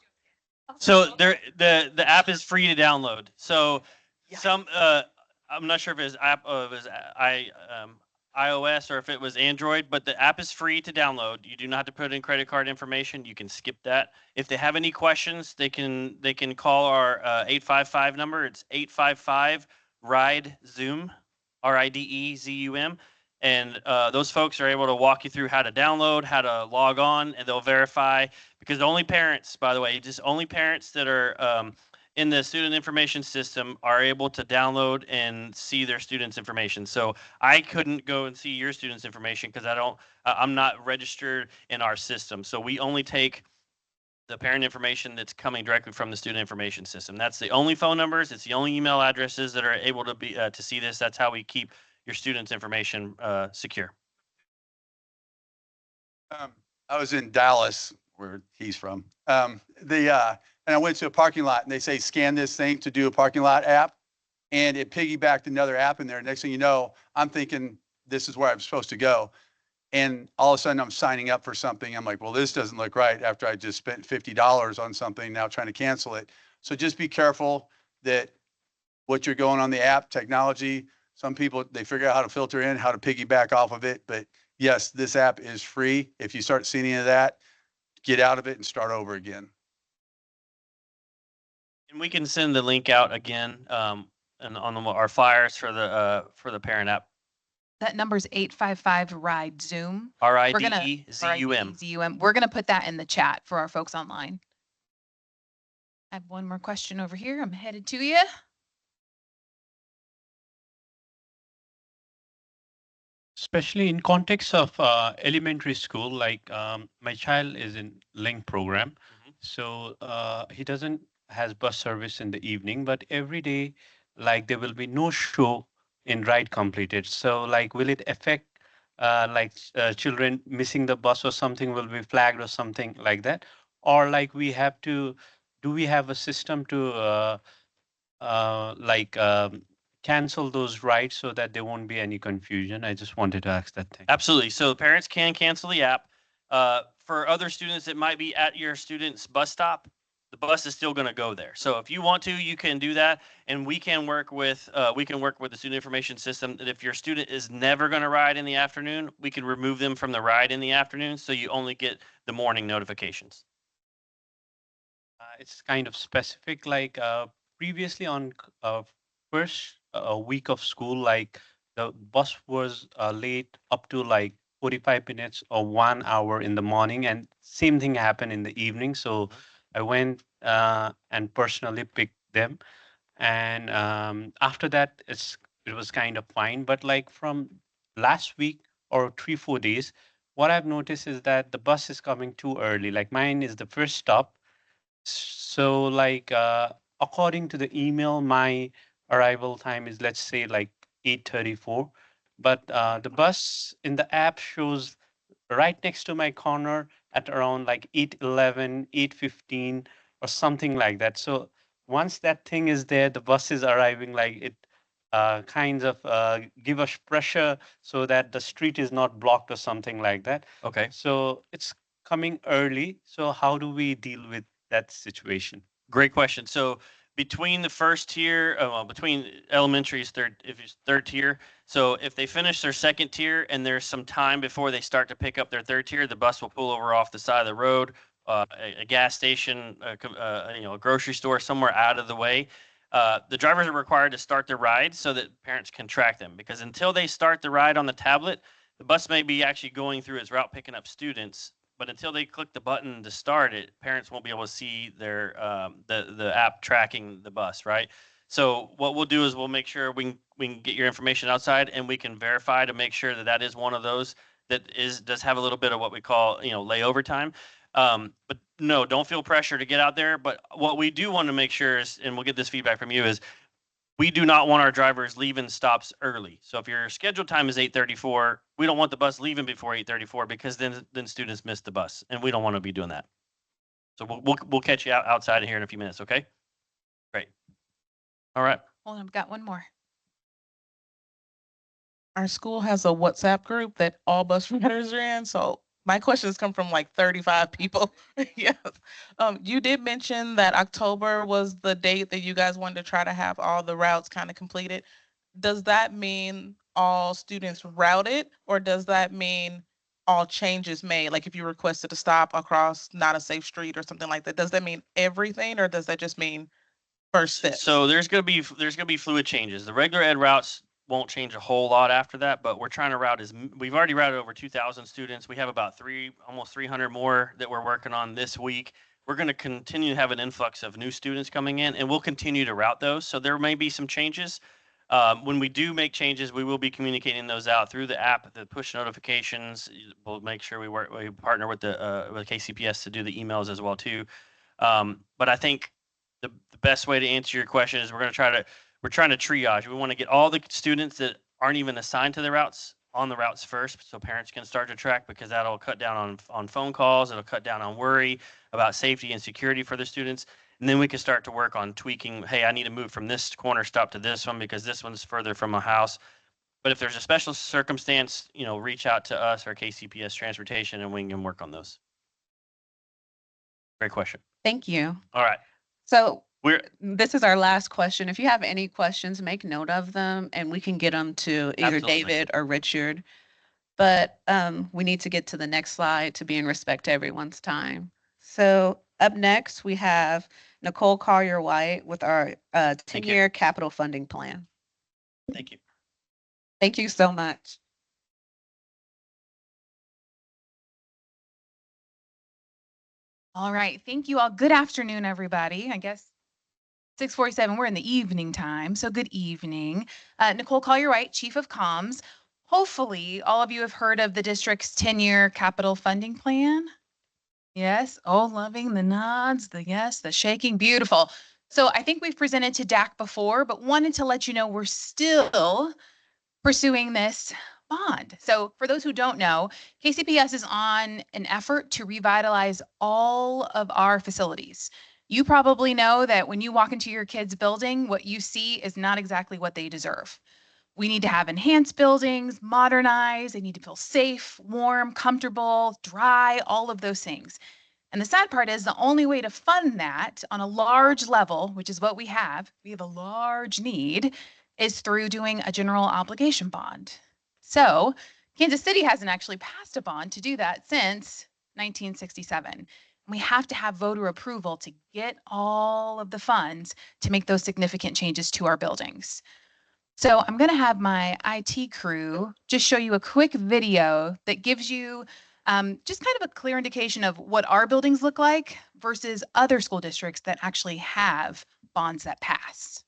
So the app is free to download. So some I'm not sure if it's iOS or if it was Android, but the app is free to download. You do not have to put in credit card information. You can skip that. If they have any questions, they can call our 855 number. It's 855 RIDE Zoom, RIDEZUM. And those folks are able to walk you through how to download, how to log on, and they'll verify. Because the only parents, by the way, just only parents that are in the student information system are able to download and see their students' information. So I couldn't go and see your students' information because I'm not registered in our system. So we only take the parent information that's coming directly from the student information system. That's the only phone numbers. It's the only email addresses that are able to be to see this. That's how we keep your students' information secure. I was in Dallas, where he's from. And I went to a parking lot and they say, scan this thing to do a parking lot app. And it piggybacked another app in there. Next thing you know, I'm thinking this is where I'm supposed to go. And all of a sudden I'm signing up for something. I'm like, well, this doesn't look right after I just spent $50 on something, now trying to cancel it. So just be careful that what you're going on the app technology, some people, they figure out how to filter in, how to piggyback off of it. But yes, this app is free. If you start seeing any of that, get out of it and start over again. And we can send the link out again and on our flyers for the parent app. That number's 855 RIDE Zoom. RIDEZUM. ZUM. We're gonna put that in the chat for our folks online. I have one more question over here. I'm headed to you. Especially in context of elementary school, like my child is in Link program. So he has bus service in the evening, but every day, like there will be no show in ride completed. So like, will it affect children missing the bus or something will be flagged or something like that? Or like do we have a system to cancel those rides so that there won't be any confusion? I just wanted to ask that thing. Absolutely. So parents can cancel the app. For other students that might be at your student's bus stop, the bus is still going to go there. So if you want to, you can do that, and we can work with the student information system that if your student is never going to ride in the afternoon, we can remove them from the ride in the afternoon, so you only get the morning notifications. It's kind of specific, like previously on first week of school, like the bus was late up to like 45 minutes or 1 hour in the morning, and same thing happened in the evening. So I went and personally picked them, and after that it was kind of fine. But like from last week or 3-4 days, what I've noticed is that the bus is coming too early. Like mine is the first stop. So like according to the email, my arrival time is, let's say, like 8:34, but the bus in the app shows right next to my corner at around like 8:11, 8:15 or something like that. So once that thing is there, the bus is arriving, like it kind of give us pressure so that the street is not blocked or something like that. Okay. So it's coming early. So how do we deal with that situation? Great question. So between the first tier, between elementary is third tier. So if they finish their second tier and there's some time before they start to pick up their third tier, the bus will pull over off the side of the road, a gas station, a grocery store, somewhere out of the way. The drivers are required to start the ride so that parents can track them, because until they start the ride on the tablet, the bus may be actually going through its route picking up students, but until they click the button to start it, parents won't be able to see their the app tracking the bus, right? So what we'll do is we'll make sure we can get your information outside, and we can verify to make sure that that is one of those that does have a little bit of what we call layover time. But no, don't feel pressure to get out there. But what we do want to make sure is, and we'll get this feedback from you, is we do not want our drivers leaving stops early. So if your scheduled time is 8:34, we don't want the bus leaving before 8:34 because then students miss the bus, and we don't want to be doing that. So we'll catch you outside of here in a few minutes, okay? Great. All right. Hold on, I've got one more. Our school has a WhatsApp group that all bus riders are in. So my questions come from like 35 people. Yes. You did mention that October was the date that you guys wanted to try to have all the routes kind of completed. Does that mean all students routed, or does that mean all changes made? Like if you requested to stop across not a safe street or something like that, does that mean everything, or does that just mean first steps? So there's gonna be fluid changes. The regular ed routes won't change a whole lot after that, but we're trying to route we've already routed over 2,000 students. We have about almost 300 more that we're working on this week. We're going to continue to have an influx of new students coming in, and we'll continue to route those. So there may be some changes. When we do make changes, we will be communicating those out through the app, the push notifications. We'll make sure we partner with the with KCPS to do the emails as well too. But I think the best way to answer your question is we're trying to triage. We want to get all the students that aren't even assigned to the routes on the routes first, so parents can start to track, because that'll cut down on phone calls. It'll cut down on worry about safety and security for the students. And then we can start to work on tweaking. Hey, I need to move from this corner stop to this one because this one's further from my house. But if there's a special circumstance, reach out to us or KCPS Transportation, and we can work on those. Great question. Thank you. All right. So this is our last question. If you have any questions, make note of them and we can get them to either Absolutely. David or Richard. But we need to get to the next slide to be in respect to everyone's time. So up next, we have Nicole Collier-White with our 10-year capital funding plan. Thank you. Thank you so much. All right, thank you all. Good afternoon, everybody. I guess 6:47, we're in the evening time, so good evening. Nicole Collier-White, Chief of Comms. Hopefully, all of you have heard of the district's 10-year capital funding plan. Yes, oh, loving the nods, the yes, the shaking, beautiful. So I think we've presented to DAC before, but wanted to let you know we're still pursuing this bond. So for those who don't know, KCPS is on an effort to revitalize all of our facilities. You probably know that when you walk into your kid's building, what you see is not exactly what they deserve. We need to have enhanced buildings, modernized, they need to feel safe, warm, comfortable, dry, all of those things. And the sad part is the only way to fund that on a large level, which is what we have a large need, is through doing a general obligation bond. So Kansas City hasn't actually passed a bond to do that since 1967. We have to have voter approval to get all of the funds to make those significant changes to our buildings. So I'm going to have my IT crew just show you a quick video that gives you just kind of a clear indication of what our buildings look like versus other school districts that actually have bonds that pass.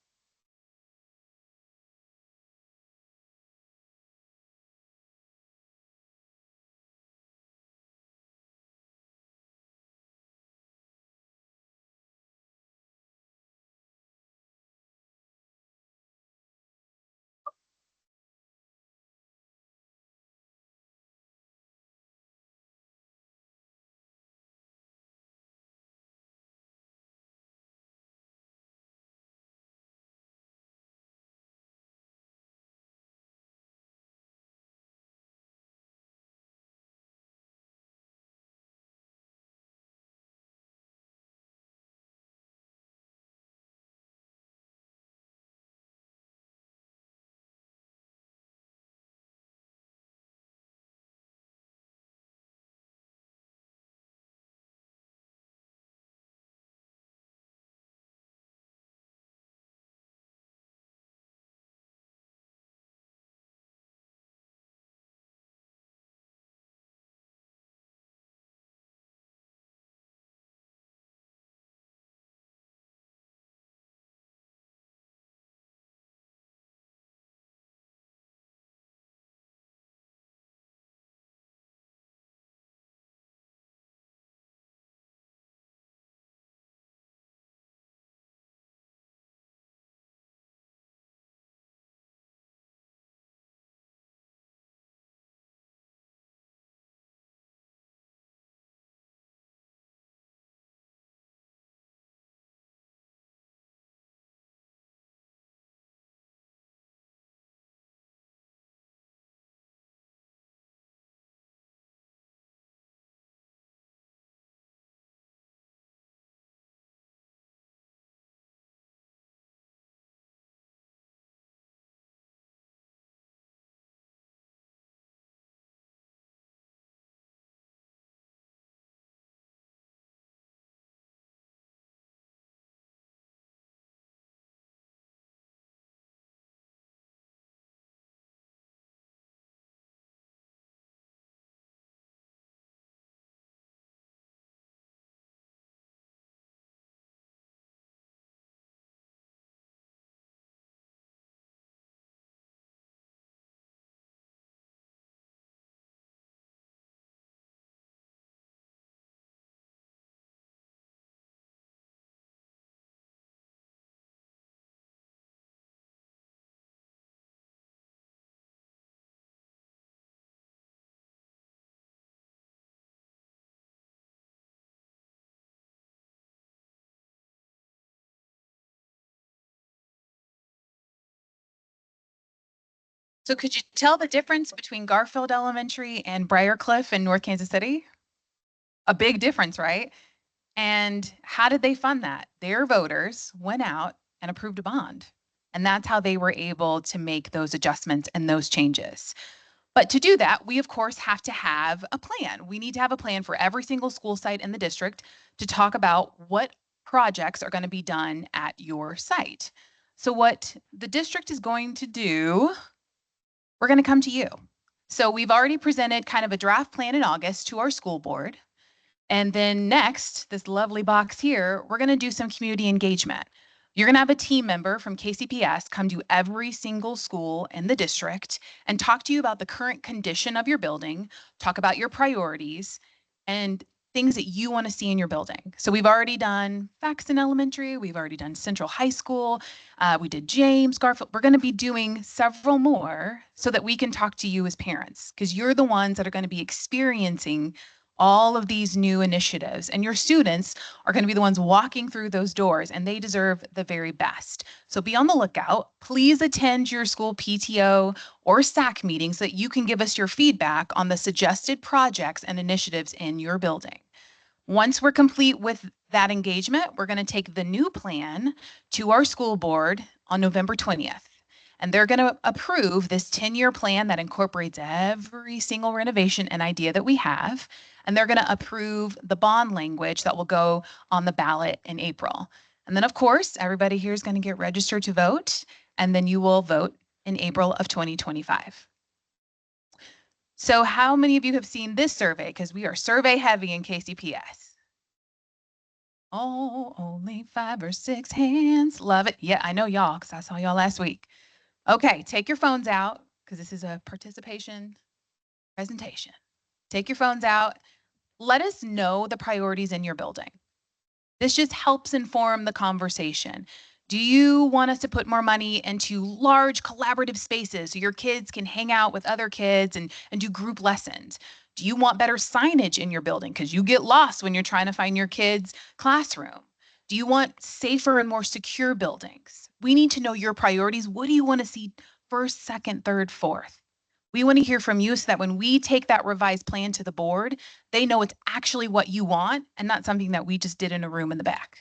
So could you tell the difference between Garfield Elementary and Briarcliff in North Kansas City? A big difference, right? And how did they fund that? Their voters went out and approved a bond. And that's how they were able to make those adjustments and those changes. But to do that, we of course have to have a plan. We need to have a plan for every single school site in the district to talk about what projects are going to be done at your site. So what the district is going to do, we're going to come to you. So we've already presented kind of a draft plan in August to our school board. And then next, this lovely box here, we're going to do some community engagement. You're going to have a team member from KCPS come to every single school in the district and talk to you about the current condition of your building, talk about your priorities, and things that you want to see in your building. So we've already done Faxon Elementary, we've already done Central High School, we did James, Garfield. We're going to be doing several more so that we can talk to you as parents, because you're the ones that are going to be experiencing all of these new initiatives, and your students are going to be the ones walking through those doors, and they deserve the very best. So be on the lookout. Please attend your school PTO or SAC meeting so that you can give us your feedback on the suggested projects and initiatives in your building. Once we're complete with that engagement, we're going to take the new plan to our school board on November 20th. And they're going to approve this 10-year plan that incorporates every single renovation and idea that we have. And they're going to approve the bond language that will go on the ballot in April. And then, of course, everybody here is going to get registered to vote, and then you will vote in April of 2025. So how many of you have seen this survey? Because we are survey heavy in KCPS. Oh, only 5 or 6 hands. Love it. Yeah, I know y'all, because I saw y'all last week. Okay, take your phones out, because this is a participation presentation. Take your phones out. Let us know the priorities in your building. This just helps inform the conversation. Do you want us to put more money into large collaborative spaces so your kids can hang out with other kids and do group lessons? Do you want better signage in your building because you get lost when you're trying to find your kids' classroom? Do you want safer and more secure buildings? We need to know your priorities. What do you want to see first, second, third, fourth? We want to hear from you so that when we take that revised plan to the board, they know it's actually what you want and not something that we just did in a room in the back.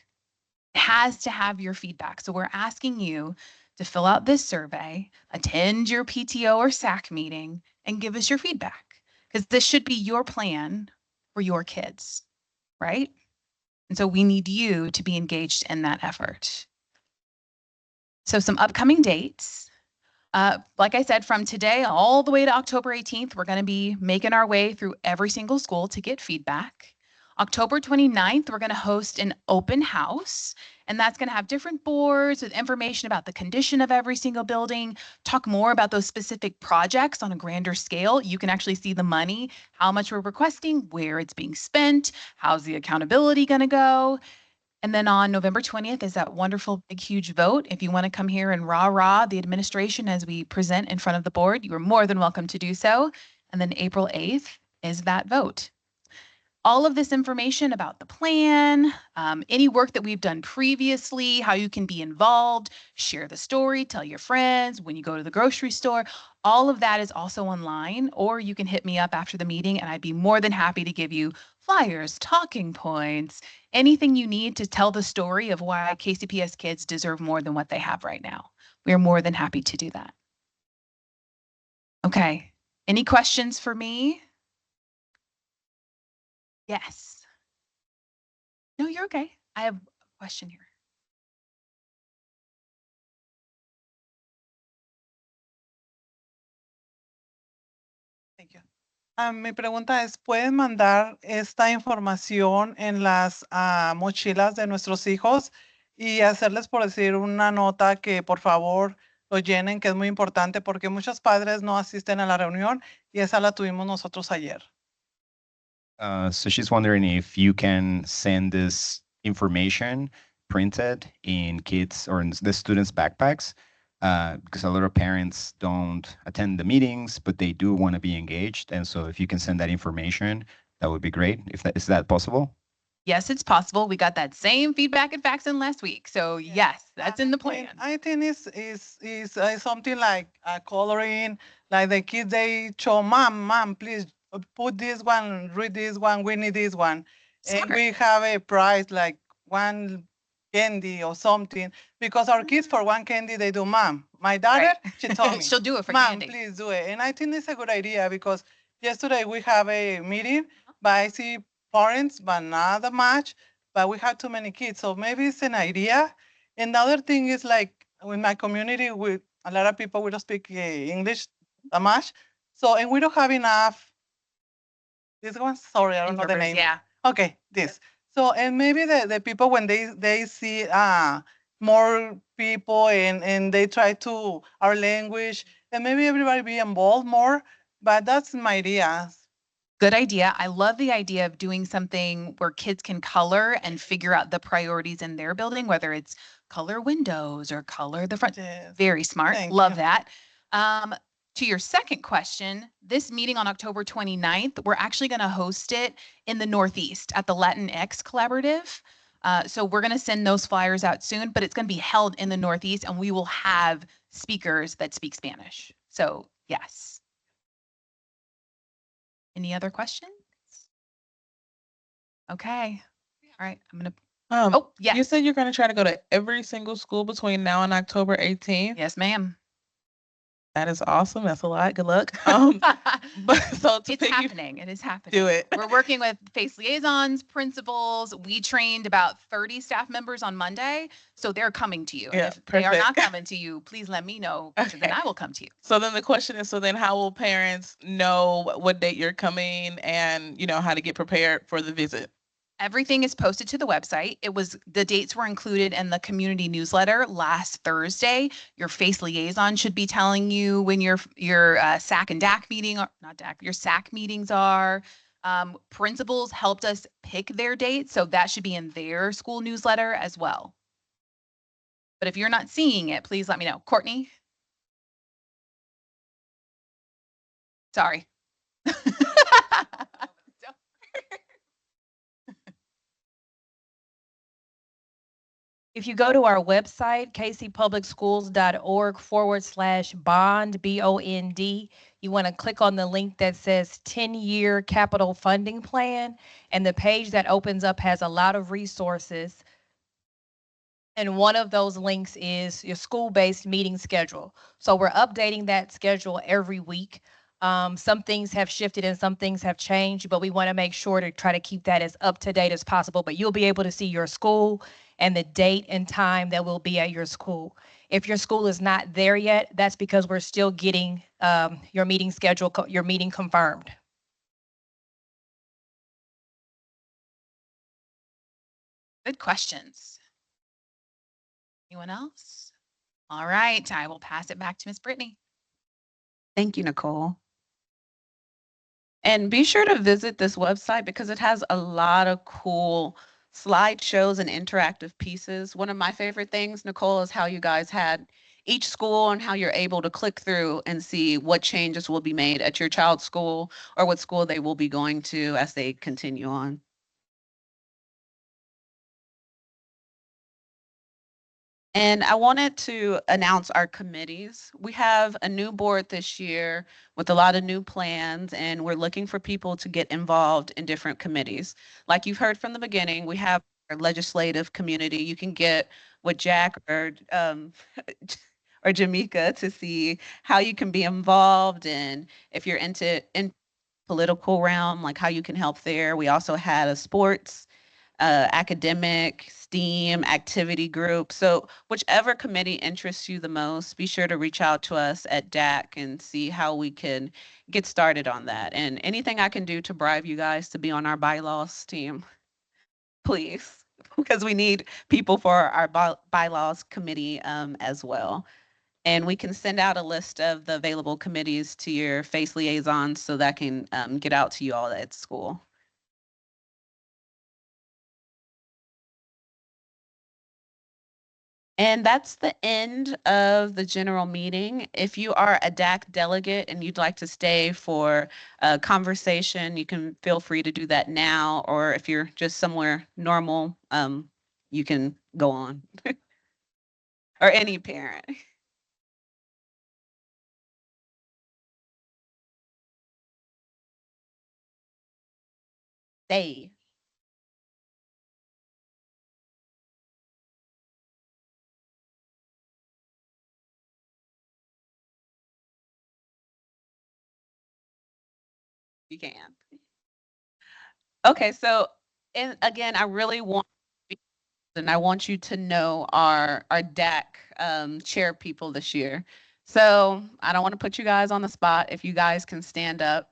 It has to have your feedback. So we're asking you to fill out this survey, attend your PTO or SAC meeting, and give us your feedback, because this should be your plan for your kids, right? And so we need you to be engaged in that effort. So some upcoming dates. Like I said, from today all the way to October 18th, we're going to be making our way through every single school to get feedback. October 29th, we're going to host an open house, and that's going to have different boards with information about the condition of every single building, talk more about those specific projects on a grander scale. You can actually see the money, how much we're requesting, where it's being spent, how's the accountability going to go. And then on November 20th is that wonderful big huge vote. If you want to come here and rah the administration as we present in front of the board, you are more than welcome to do so. And then April 8th is that vote. All of this information about the plan, any work that we've done previously, how you can be involved, share the story, tell your friends, when you go to the grocery store, all of that is also online, or you can hit me up after the meeting and I'd be more than happy to give you flyers, talking points, anything you need to tell the story of why KCPS kids deserve more than what they have right now. We are more than happy to do that. Okay, any questions for me? Yes. No, you're okay. I have a question here. Thank you. Mi pregunta es, ¿pueden mandar esta información en las mochilas de nuestros hijos y hacerles, por decir, una nota que por favor lo llenen, que es muy importante porque muchos padres no asisten a la reunión y esa la tuvimos nosotros ayer? So she's wondering if you can send this information printed in kids or in the students' backpacks, because a lot of parents don't attend the meetings, but they do want to be engaged. And so if you can send that information, that would be great. Is that possible? Yes, it's possible. We got that same feedback at Faxon last week. So yes, that's in the plan. I think it's something like coloring, like the kids they show, mom, please put this one, read this one, we need this one, and we have a prize like one candy or something because our kids for one candy they do, mom. My daughter, she told me, She'll do it for mom, candy. please do it, and I think it's a good idea because yesterday we have a meeting, but I see parents, but not that much, but we have too many kids, so maybe it's an idea. And the other thing is like in my community, with a lot of people, we don't speak English that much. So, and we don't have enough. This one, sorry, I don't know the Interpreters, name. yeah. Okay, this. So, and maybe the people when they see more people and they try to our language and maybe everybody be involved more. But that's my idea. Good idea. I love the idea of doing something where kids can color and figure out the priorities in their building, whether it's color windows or color the front. Yes. Very smart. Thank Love you. that. To your second question, this meeting on October 29th, we're actually going to host it in the Northeast at the Latinx Collaborative. So we're going to send those flyers out soon, but it's going to be held in the Northeast and we will have speakers that speak Spanish. So yes. Any other questions? Okay. All right. I'm going to, oh, yeah. You said you're going to try to go to every single school between now and October 18th. Yes, ma'am. That is awesome. That's a lot. Good luck. But so to It's happening. It is happening. do it. We're working with face liaisons, principals. We trained about 30 staff members on Monday, so they're coming to you. And Yeah, if they are not perfect. coming to you, please let me know, because then Okay. I will come to you. So then the question is, so then how will parents know what date you're coming and, how to get prepared for the visit? Everything is posted to the website. The dates were included in the community newsletter last Thursday. Your face liaison should be telling you when your SAC and DAC meeting, or not DAC, your SAC meetings are. Principals helped us pick their dates, so that should be in their school newsletter as well. But if you're not seeing it, please let me know. Courtney? Sorry. If you go to our website, kcpublicschools.org/bond, BOND, you want to click on the link that says 10-year capital funding plan, and the page that opens up has a lot of resources. And one of those links is your school-based meeting schedule. So we're updating that schedule every week. Some things have shifted and some things have changed, but we want to make sure to try to keep that as up to date as possible. But you'll be able to see your school and the date and time that will be at your school. If your school is not there yet, that's because we're still getting your meeting schedule, your meeting confirmed. Good questions. Anyone else? All right, I will pass it back to Miss Brittany. Thank you, Nicole. And be sure to visit this website because it has a lot of cool slideshows and interactive pieces. One of my favorite things, Nicole, is how you guys had each school and how you're able to click through and see what changes will be made at your child's school or what school they will be going to as they continue on. And I wanted to announce our committees. We have a new board this year with a lot of new plans, and we're looking for people to get involved in different committees. Like you've heard from the beginning, we have our legislative community. You can get with Jack or Jamaica to see how you can be involved, and if you're in political realm, like how you can help there. We also had a sports academic, STEAM, activity group. So whichever committee interests you the most, be sure to reach out to us at DAC and see how we can get started on that. And anything I can do to bribe you guys to be on our bylaws team, please, because we need people for our bylaws committee as well. And we can send out a list of the available committees to your face liaisons so that can get out to you all at school. And that's the end of the general meeting. If you are a DAC delegate and you'd like to stay for a conversation, you can feel free to do that now, or if you're just somewhere normal, you can go on. Or any parent. Stay. You can. Okay, so and again, I really want and I want you to know our DAC chair people this year. So I don't want to put you guys on the spot. If you guys can stand up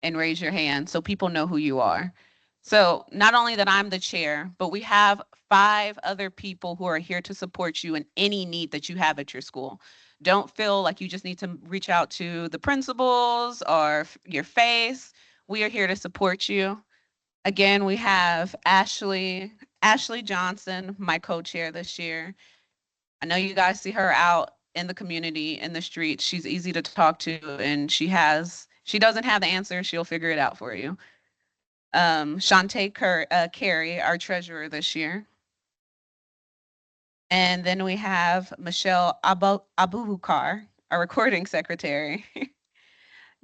and raise your hand so people know who you are. So not only that I'm the chair, but we have 5 other people who are here to support you in any need that you have at your school. Don't feel like you just need to reach out to the principals or your face. We are here to support you. Again, we have Ashley Johnson, my co-chair this year. I know you guys see her out in the community, in the streets. She's easy to talk to, and she doesn't have the answer. She'll figure it out for you. Shantae Carey, our treasurer this year. And then we have Michelle Abubakar, our recording secretary.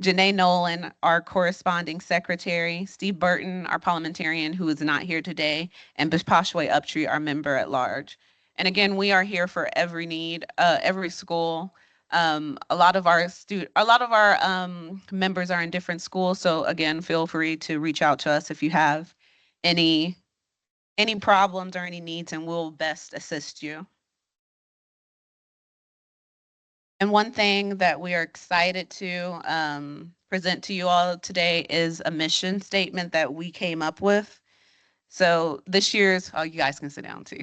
Janae Nolan, our corresponding secretary, Steve Burton, our parliamentarian who is not here today, and Bishpashwe Uptree, our member at large. And again, we are here for every need, every school. A lot of our members are in different schools. So again, feel free to reach out to us if you have any problems or any needs, and we'll best assist you. And one thing that we are excited to present to you all today is a mission statement that we came up with. So this year's, oh, you guys can sit down too.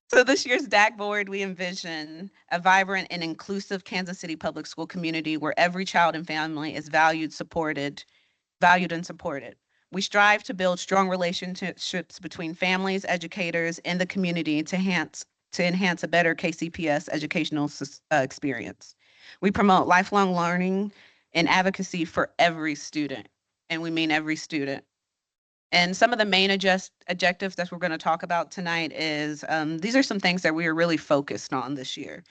So this year's DAC board, we envision a vibrant and inclusive Kansas City public school community where every child and family is valued and supported. We strive to build strong relationships between families, educators, and the community to enhance a better KCPS educational experience. We promote lifelong learning and advocacy for every student, and we mean every student. And some of the main objectives that we're going to talk about tonight is these are some things that we are really focused on this year.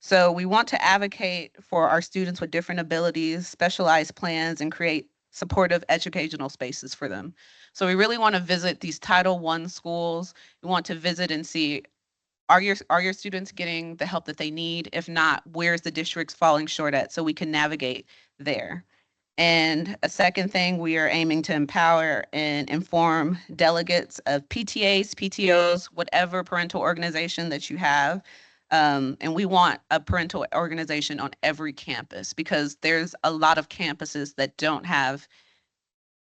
So we want to advocate for our students with different abilities, specialized plans, and create supportive educational spaces for them. So we really want to visit these Title I schools. We want to visit and see, are your students getting the help that they need? If not, where's the districts falling short at so we can navigate there? And a second thing, we are aiming to empower and inform delegates of PTAs, PTOs, whatever parental organization that you have. And we want a parental organization on every campus because there's a lot of campuses that don't have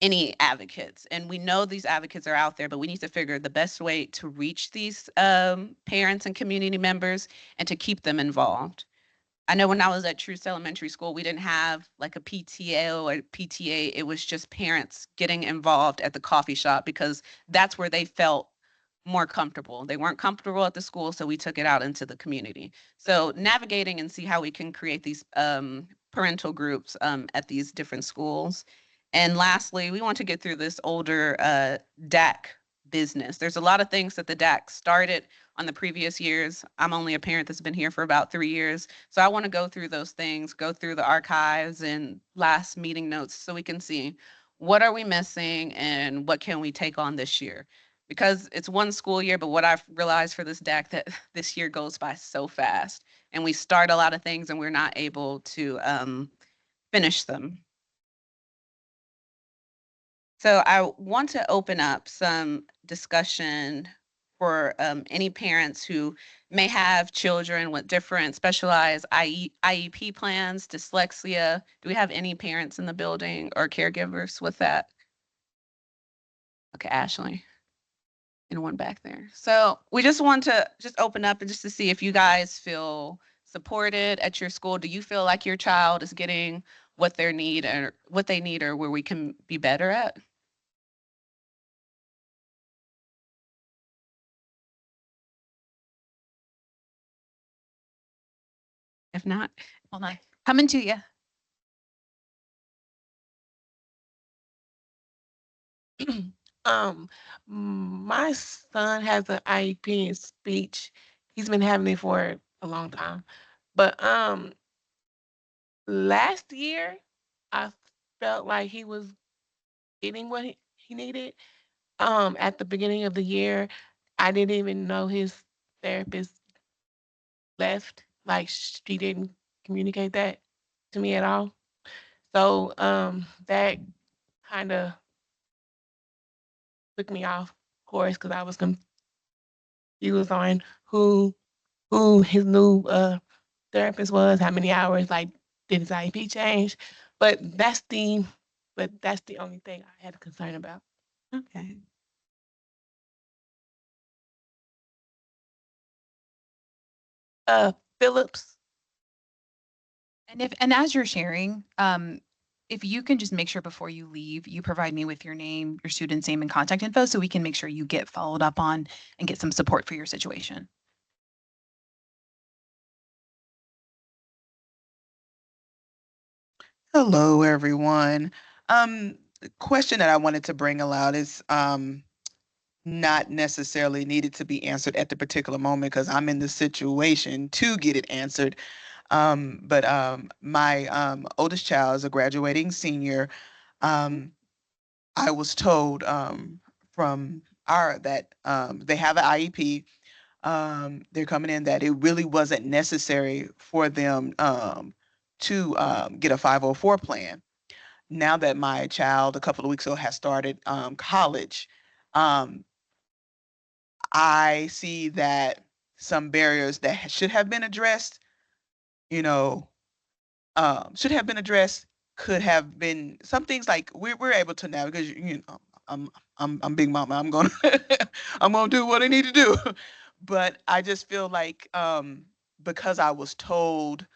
any advocates. And we know these advocates are out there, but we need to figure the best way to reach these parents and community members and to keep them involved. I know when I was at Truce Elementary School, we didn't have like a PTO or PTA. It was just parents getting involved at the coffee shop because that's where they felt more comfortable. They weren't comfortable at the school, so we took it out into the community. So navigating and see how we can create these parental groups at these different schools. And lastly, we want to get through this older DAC business. There's a lot of things that the DAC started on the previous years. I'm only a parent that's been here for about 3 years. So I want to go through those things, go through the archives and last meeting notes so we can see what are we missing and what can we take on this year. Because it's one school year, but what I've realized for this DAC that this year goes by so fast and we start a lot of things and we're not able to finish them. So I want to open up some discussion for any parents who may have children with different specialized IEP plans, dyslexia. Do we have any parents in the building or caregivers with that? Okay, Ashley. And one back there. So we just want to just open up and just to see if you guys feel supported at your school. Do you feel like your child is getting what they need or where we can be better at? If not, Hold on. Coming to you. My son has an IEP in speech. He's been having it for a long time. But last year I felt like he was getting what he needed. At the beginning of the year, I didn't even know his therapist left. Like she didn't communicate that to me at all. So that kind of took me off course because I was confused on who his new therapist was, how many hours, like did his IEP change? But that's the only thing I had a concern about. okay. Phillips. And as you're sharing, if you can just make sure before you leave, you provide me with your name, your student's name and contact info so we can make sure you get followed up on and get some support for your situation. Hello, everyone. The question that I wanted to bring aloud is not necessarily needed to be answered at the particular moment because I'm in the situation to get it answered. But my oldest child is a graduating senior. I was told from that they have an IEP. They're coming in that it really wasn't necessary for them to get a 504 plan. Now that my child a couple of weeks ago has started college, I see that some barriers that should have been addressed, you know, should have been addressed, could have been some things like we're able to now because you know I'm big mama. I'm gonna I'm gonna do what I need to do. But I just feel like because I was told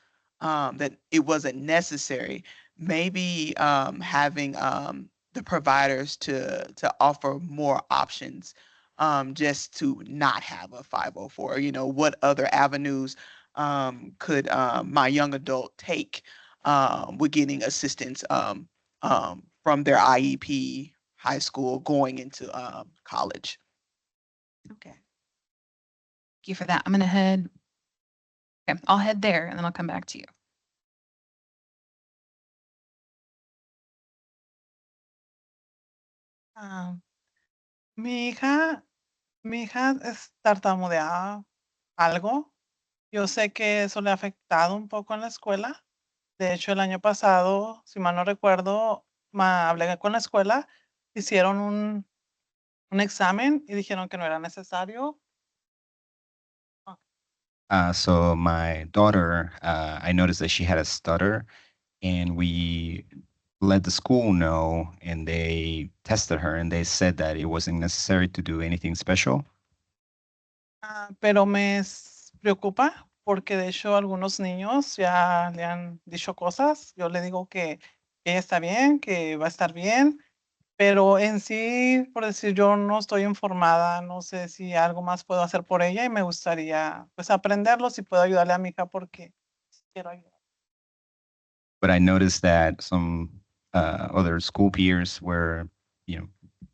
that it wasn't necessary, maybe having the providers to offer more options just to not have a 504. You know, what other avenues could my young adult take with getting assistance from their IEP, high school, going into college. Okay. Thank you for that. I'm going to head. Okay, I'll head there and then I'll come back to you. Ah, mi hija es tartamudeaba algo. Yo sé que eso le ha afectado un poco en la escuela. De hecho, el año pasado, si mal no recuerdo, hablé con la escuela, hicieron un examen y dijeron que no era necesario. So my daughter, I noticed that she had a stutter, and we let the school know, and they tested her, and they said that it wasn't necessary to do anything special. Pero me preocupa porque de hecho algunos niños ya le han dicho cosas. Yo le digo que ella está bien, que va a estar bien, pero en sí, por decir, yo no estoy informada, no sé si algo más puedo hacer por ella y me gustaría pues aprenderlo, si puedo ayudarle a mi hija porque quiero ayudar. But I noticed that some other school peers were,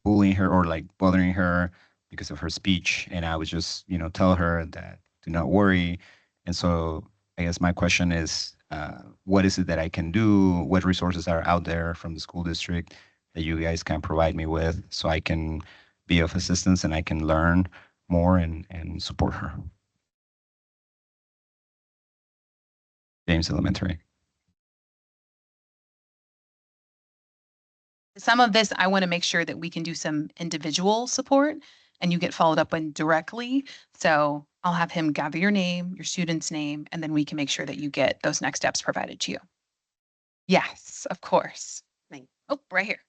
bullying her or like bothering her because of her speech, and I was just, tell her that do not worry. And so I guess my question is, what is it that I can do? What resources are out there from the school district that you guys can provide me with so I can be of assistance and I can learn more and support her? James Elementary. Some of this, I want to make sure that we can do some individual support and you get followed up on directly. So I'll have him gather your name, your student's name, and then we can make sure that you get those next steps provided to you. Yes, of course. Oh, right here.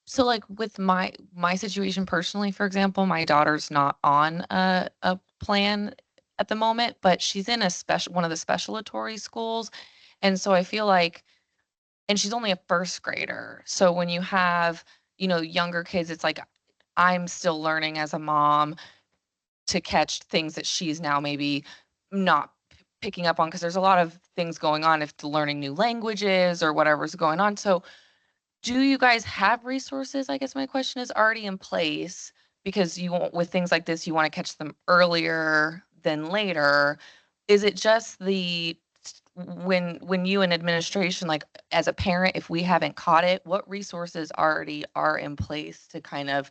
So like with my situation personally, for example, my daughter's not on a plan at the moment, but she's in one of the specialatory schools. And so I feel like, and she's only a first grader. So when you have, younger kids, it's like I'm still learning as a mom to catch things that she's now maybe not picking up on, because there's a lot of things going on if they're learning new languages or whatever's going on. So do you guys have resources, I guess my question is, already in place? Because you want, with things like this, you want to catch them earlier than later. Is it just when you in administration, like as a parent, if we haven't caught it, what resources already are in place to kind of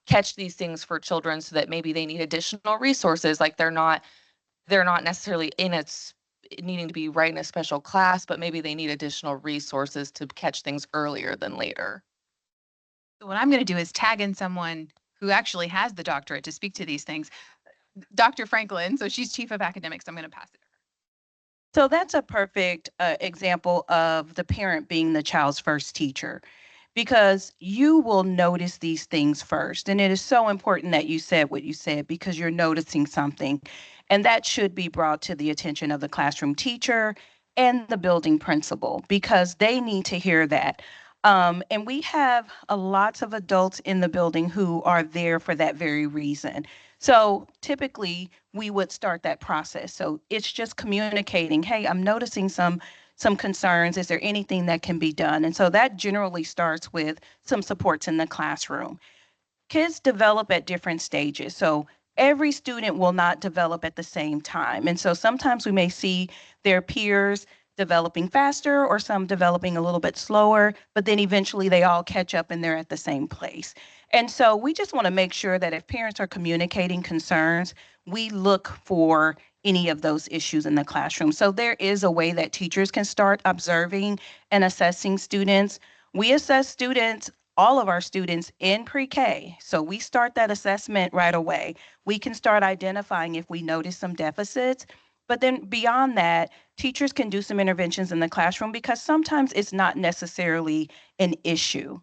catch these things for children so that maybe they need additional resources, like they're not necessarily needing to be right in a special class, but maybe they need additional resources to catch things earlier than later. So what I'm going to do is tag in someone who actually has the doctorate to speak to these things. Dr. Franklin, so she's chief of academics. I'm going to pass it. So that's a perfect example of the parent being the child's first teacher, because you will notice these things first. And it is so important that you said what you said, because you're noticing something. And that should be brought to the attention of the classroom teacher and the building principal, because they need to hear that. And we have lots of adults in the building who are there for that very reason. So typically we would start that process. So it's just communicating, hey, I'm noticing some concerns. Is there anything that can be done? And so that generally starts with some supports in the classroom. Kids develop at different stages. So every student will not develop at the same time. And so sometimes we may see their peers developing faster or some developing a little bit slower, but then eventually they all catch up and they're at the same place. And so we just want to make sure that if parents are communicating concerns, we look for any of those issues in the classroom. So there is a way that teachers can start observing and assessing students. We assess students, all of our students, in pre-K. So we start that assessment right away. We can start identifying if we notice some deficits. But then beyond that, teachers can do some interventions in the classroom, because sometimes it's not necessarily an issue.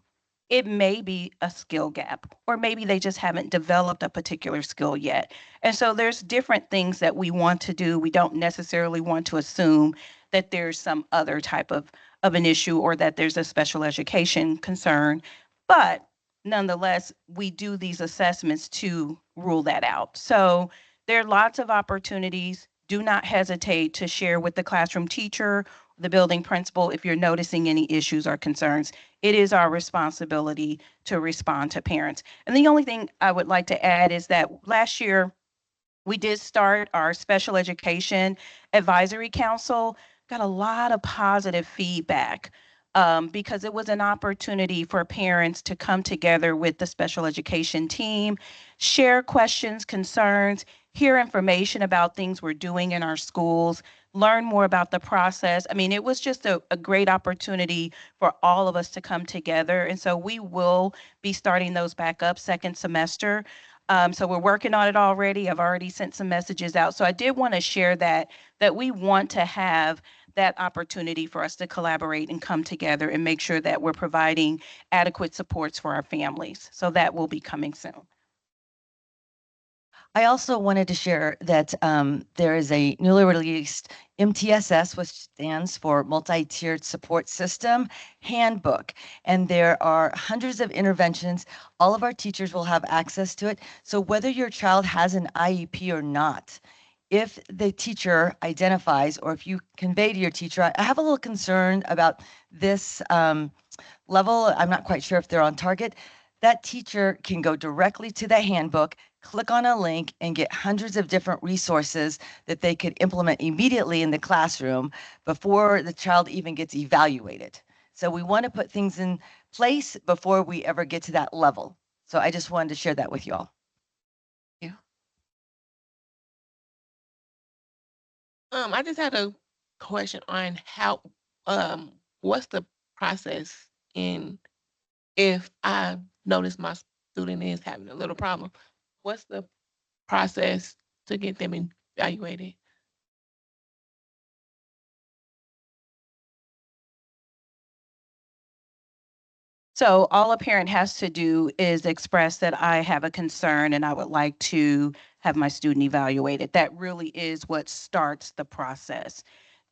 It may be a skill gap, or maybe they just haven't developed a particular skill yet. And so there's different things that we want to do. We don't necessarily want to assume that there's some other type of an issue, or that there's a special education concern. But nonetheless, we do these assessments to rule that out. So there are lots of opportunities. Do not hesitate to share with the classroom teacher, the building principal, if you're noticing any issues or concerns. It is our responsibility to respond to parents. And the only thing I would like to add is that last year, we did start our special education advisory council. Got a lot of positive feedback, because it was an opportunity for parents to come together with the special education team, share questions, concerns, hear information about things we're doing in our schools, learn more about the process. I mean, it was just a great opportunity for all of us to come together. And so we will be starting those back up second semester. So we're working on it already. I've already sent some messages out. So I did want to share that we want to have that opportunity for us to collaborate and come together and make sure that we're providing adequate supports for our families. So that will be coming soon. I also wanted to share that there is a newly released MTSS, which stands for Multi-Tiered Support System handbook. And there are hundreds of interventions. All of our teachers will have access to it. So whether your child has an IEP or not, if the teacher identifies, or if you convey to your teacher, I have a little concern about this level, I'm not quite sure if they're on target, that teacher can go directly to the handbook, click on a link, and get hundreds of different resources that they could implement immediately in the classroom before the child even gets evaluated. So we want to put things in place before we ever get to that level. So I just wanted to share that with you all. Yeah. I just had a question on how, what's the process in if I notice my student is having a little problem? What's the process to get them evaluated? So all a parent has to do is express that I have a concern and I would like to have my student evaluated. That really is what starts the process.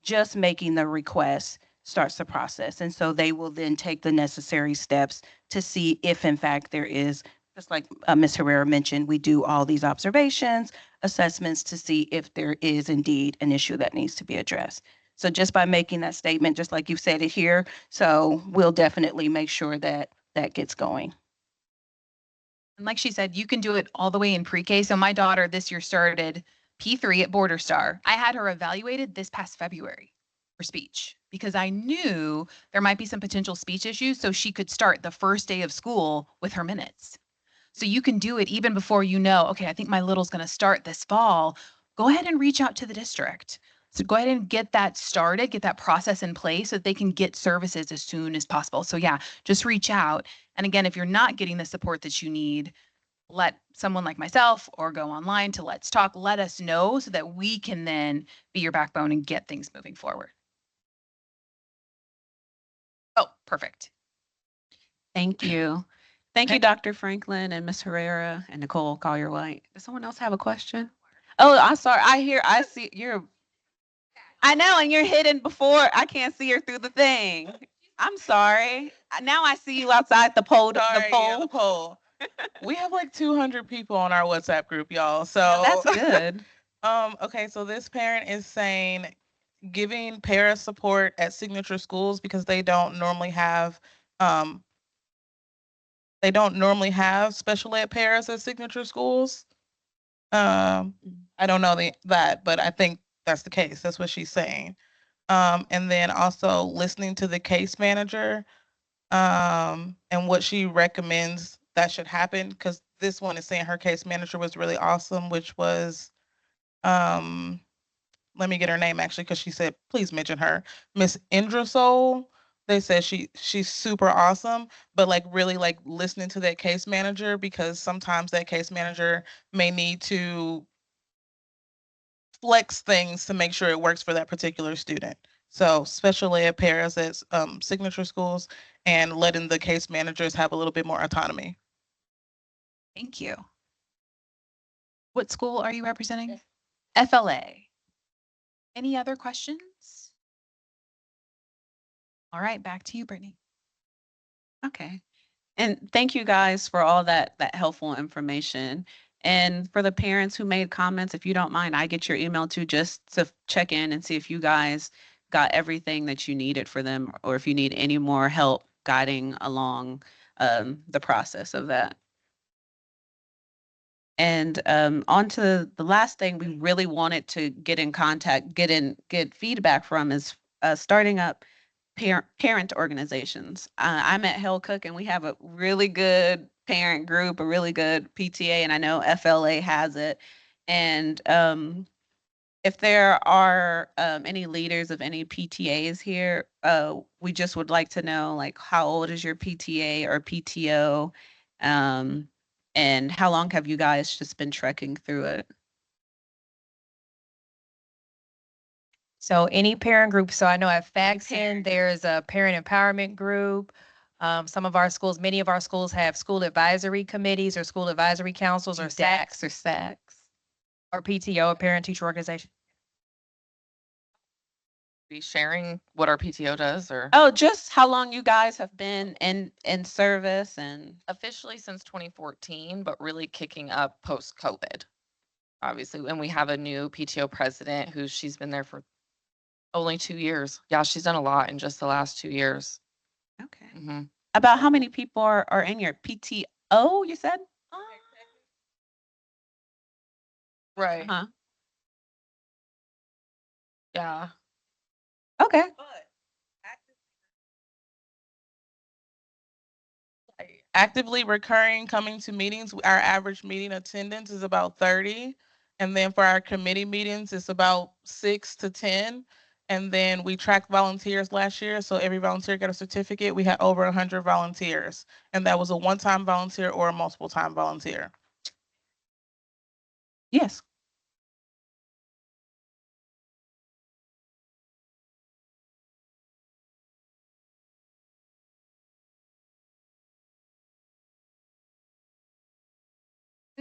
Just making the request starts the process. And so they will then take the necessary steps to see if in fact there is just like Ms. Herrera mentioned, we do all these observations, assessments to see if there is indeed an issue that needs to be addressed. So just by making that statement, just like you said it here, so we'll definitely make sure that that gets going. And like she said, you can do it all the way in pre-K. So my daughter this year started P3 at Border Star. I had her evaluated this past February for speech because I knew there might be some potential speech issues. So she could start the first day of school with her minutes. So you can do it even before you know, okay, I think my little's going to start this fall. Go ahead and reach out to the district. So go ahead and get that started, get that process in place so that they can get services as soon as possible. So yeah, just reach out. And again, if you're not getting the support that you need, let someone like myself or go online to Let's Talk, let us know so that we can then be your backbone and get things moving forward. Oh, perfect. Thank you. Thank you, Dr. Franklin and Ms. Herrera and Nicole Collier-White. Does someone else have a question? Oh, I'm sorry. I see you're, I know, and you're hidden before. I can't see her through the thing. I'm sorry. Now I see you outside the pole. Sorry, The yeah, pole. the poll. We have like 200 people on our WhatsApp group, y'all. So That's good. Okay, so this parent is saying giving para support at signature schools because they don't normally have special ed paras at signature schools. I don't know that, but I think that's the case. That's what she's saying. And then also listening to the case manager and what she recommends that should happen, because this one is saying her case manager was really awesome, which was let me get her name actually, because she said please mention her, Miss Indrasol. They said she's super awesome, but like really like listening to that case manager, because sometimes that case manager may need to flex things to make sure it works for that particular student. So special ed paras at signature schools and letting the case managers have a little bit more autonomy. Thank you. What school are you representing? FLA. Any other questions? All right, back to you, Brittany. Okay. And thank you guys for all that helpful information. And for the parents who made comments, if you don't mind, I get your email too, just to check in and see if you guys got everything that you needed for them, or if you need any more help guiding along the process of that. And on to the last thing we really wanted to get in contact, get feedback from is starting up parent organizations. I'm at Hell Cook and we have a really good parent group, a really good PTA, and I know FLA has it. And if there are any leaders of any PTAs here, we just would like to know, like, how old is your PTA or PTO? And how long have you guys just been trekking through it? So any parent group, so I know at Faxon, there's a parent empowerment group. Some of our schools, many of our schools have school advisory committees or school advisory councils or SACs or SACs. or PTO, parent teacher organization. Be sharing what our PTO does, or Oh, just how long you guys have been in service and officially since 2014, but really kicking up post COVID, obviously. And we have a new PTO president she's been there for only 2 years. Yeah, she's done a lot in just the last 2 years. Okay. Mm-hmm. About how many people are in your PTO, you said? Right. Huh. Yeah. Okay. Actively recurring coming to meetings, our average meeting attendance is about 30. And then for our committee meetings, it's about 6 to 10. And then we tracked volunteers last year. So every volunteer got a certificate. We had over 100 volunteers. And that was a one-time volunteer or a multiple-time volunteer. Yes.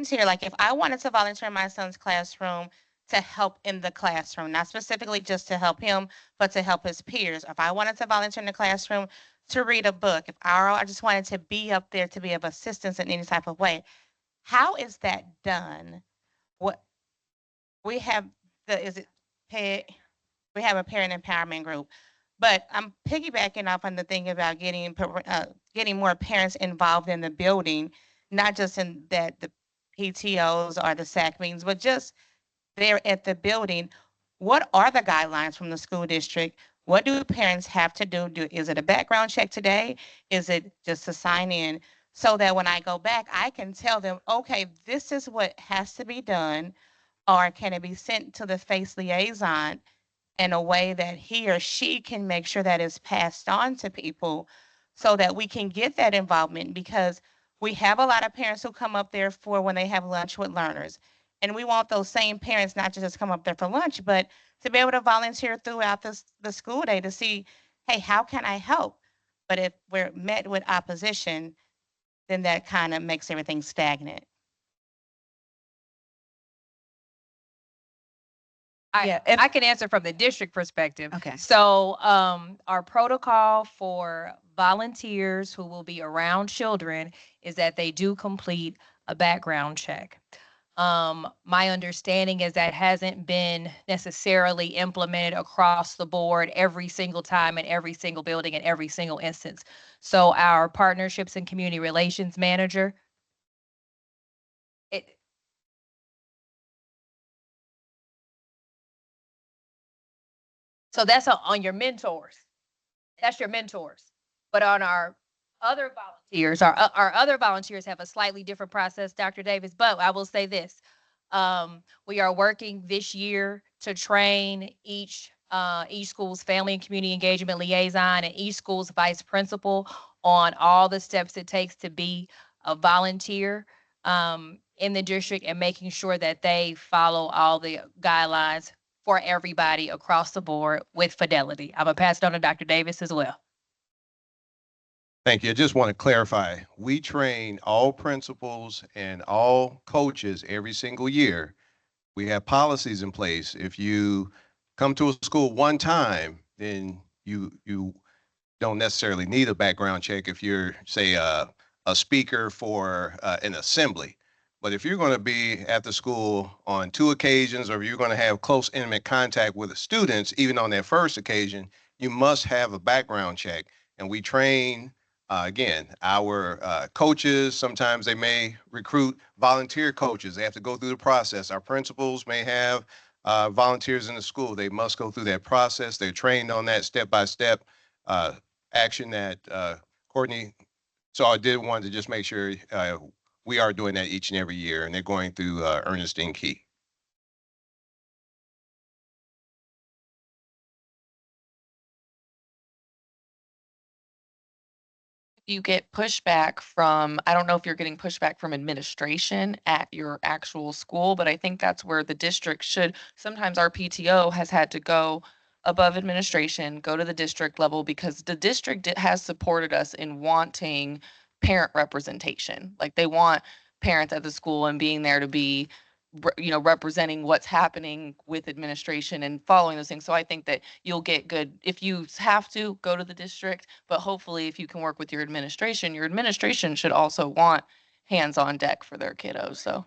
Here, like if I wanted to volunteer in my son's classroom to help in the classroom, not specifically just to help him, but to help his peers. If I wanted to volunteer in the classroom to read a book, if I just wanted to be up there to be of assistance in any type of way, how is that done? What we have is it pay, we have a parent empowerment group, but I'm piggybacking off on the thing about getting more parents involved in the building, not just in that the PTOs or the SAC meetings, but just there at the building. What are the guidelines from the school district? What do parents have to do? Is it a background check today? Is it just to sign in? So that when I go back, I can tell them, okay, this is what has to be done, or can it be sent to the FACE liaison in a way that he or she can make sure that is passed on to people so that we can get that involvement, because we have a lot of parents who come up there for when they have lunch with learners. And we want those same parents not to just come up there for lunch, but to be able to volunteer throughout the school day to see, hey, how can I help? But if we're met with opposition, then that kind of makes everything stagnant. I can answer from the district perspective. Okay. So our protocol for volunteers who will be around children is that they do complete a background check. My understanding is that hasn't been necessarily implemented across the board every single time in every single building in every single instance. So our partnerships and community relations manager, so that's on your mentors. That's your mentors. But on our other volunteers, our other volunteers have a slightly different process, Dr. Davis. But I will say this. We are working this year to train each school's family and community engagement liaison and each school's vice principal on all the steps it takes to be a volunteer in the district, and making sure that they follow all the guidelines for everybody across the board with fidelity. I'm gonna pass it on to Dr. Davis as well. Thank you. I just want to clarify, we train all principals and all coaches every single year. We have policies in place. If you come to a school one time, then you don't necessarily need a background check if you're, say, a speaker for an assembly. But if you're going to be at the school on 2 occasions, or you're going to have close, intimate contact with the students, even on that first occasion, you must have a background check. And we train, again, our coaches. Sometimes they may recruit volunteer coaches. They have to go through the process. Our principals may have volunteers in the school. They must go through that process. They're trained on that step-by-step action that Courtney. So I did want to just make sure we are doing that each and every year, and they're going through Ernestine Key. You get pushback from, I don't know if you're getting pushback from administration at your actual school, but I think that's where the district should, sometimes our PTO has had to go above administration, go to the district level, because the district has supported us in wanting parent representation. Like, they want parents at the school and being there to be, representing what's happening with administration and following those things. So I think that you'll get good, if you have to go to the district, but hopefully if you can work with your administration should also want hands on deck for their kiddos. So.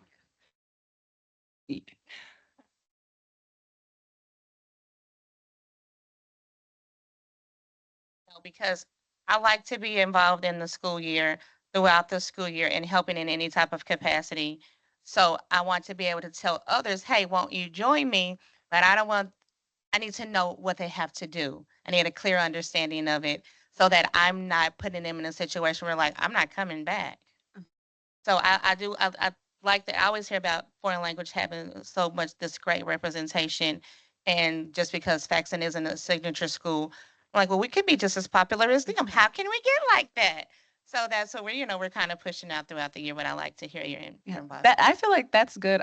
Because I like to be involved in the school year, throughout the school year, and helping in any type of capacity. So I want to be able to tell others, hey, won't you join me? But I need to know what they have to do. I need a clear understanding of it so that I'm not putting them in a situation where, like, I'm not coming back. So I like that. I always hear about foreign language having so much this great representation. And just because Faxon isn't a signature school, I'm like, well, we could be just as popular as them. How can we get like that? So that's what we're kind of pushing out throughout the year, but I like to hear your input. That, I feel like that's good.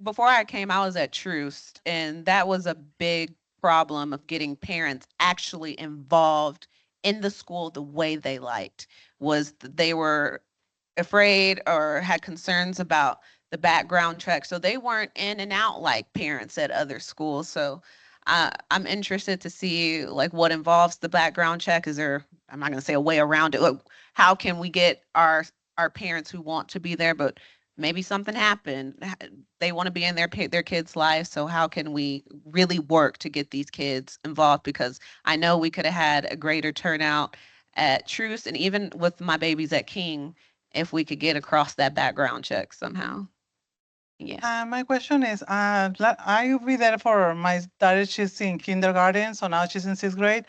Before I came, I was at Troost, and that was a big problem of getting parents actually involved in the school the way they liked. Was they were afraid or had concerns about the background check, so they weren't in and out like parents at other schools. So I'm interested to see like what involves the background check. Is there, I'm not gonna say a way around it. Like, how can we get our parents who want to be there, but maybe something happened. They want to be in their kids' lives. So how can we really work to get these kids involved? Because I know we could have had a greater turnout at Truce and even with my babies at King, if we could get across that background check somehow. Yes. My question is, I will be there for my daughter. She's in kindergarten, so now she's in 6th grade.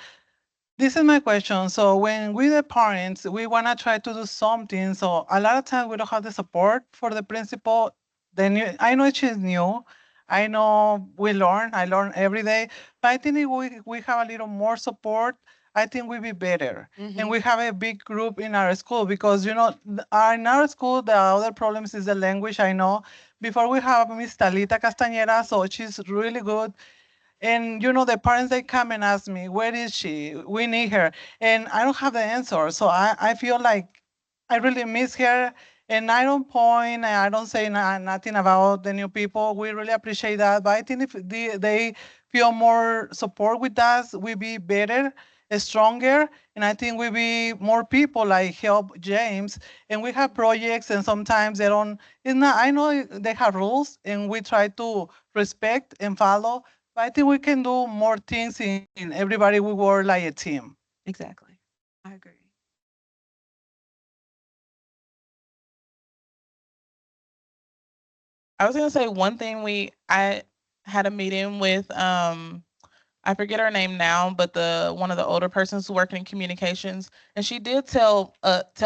This is my question. So when we the parents, we want to try to do something. So a lot of times we don't have the support for the principal. I know she's new. I know I learn every day, but I think if we have a little more support, I think we'll be better. And we have a big group in our school because, in our school, the other problems is the language, I know. Before we have Miss Talita Castañeda, so she's really good. And the parents, they come and ask me, where is she? We need her. And I don't have the answer. So I feel like I really miss her. And I don't point, and I don't say nothing about the new people. We really appreciate that. But I think if they feel more support with us, we'll be better, stronger. And I think we'll be more people like help James. And we have projects, and sometimes they don't, it's not, I know they have rules, and we try to respect and follow. But I think we can do more things in everybody. We work like a team. Exactly. I agree. I was gonna say one thing I had a meeting with I forget her name now, but one of the older persons working in communications, and she did tell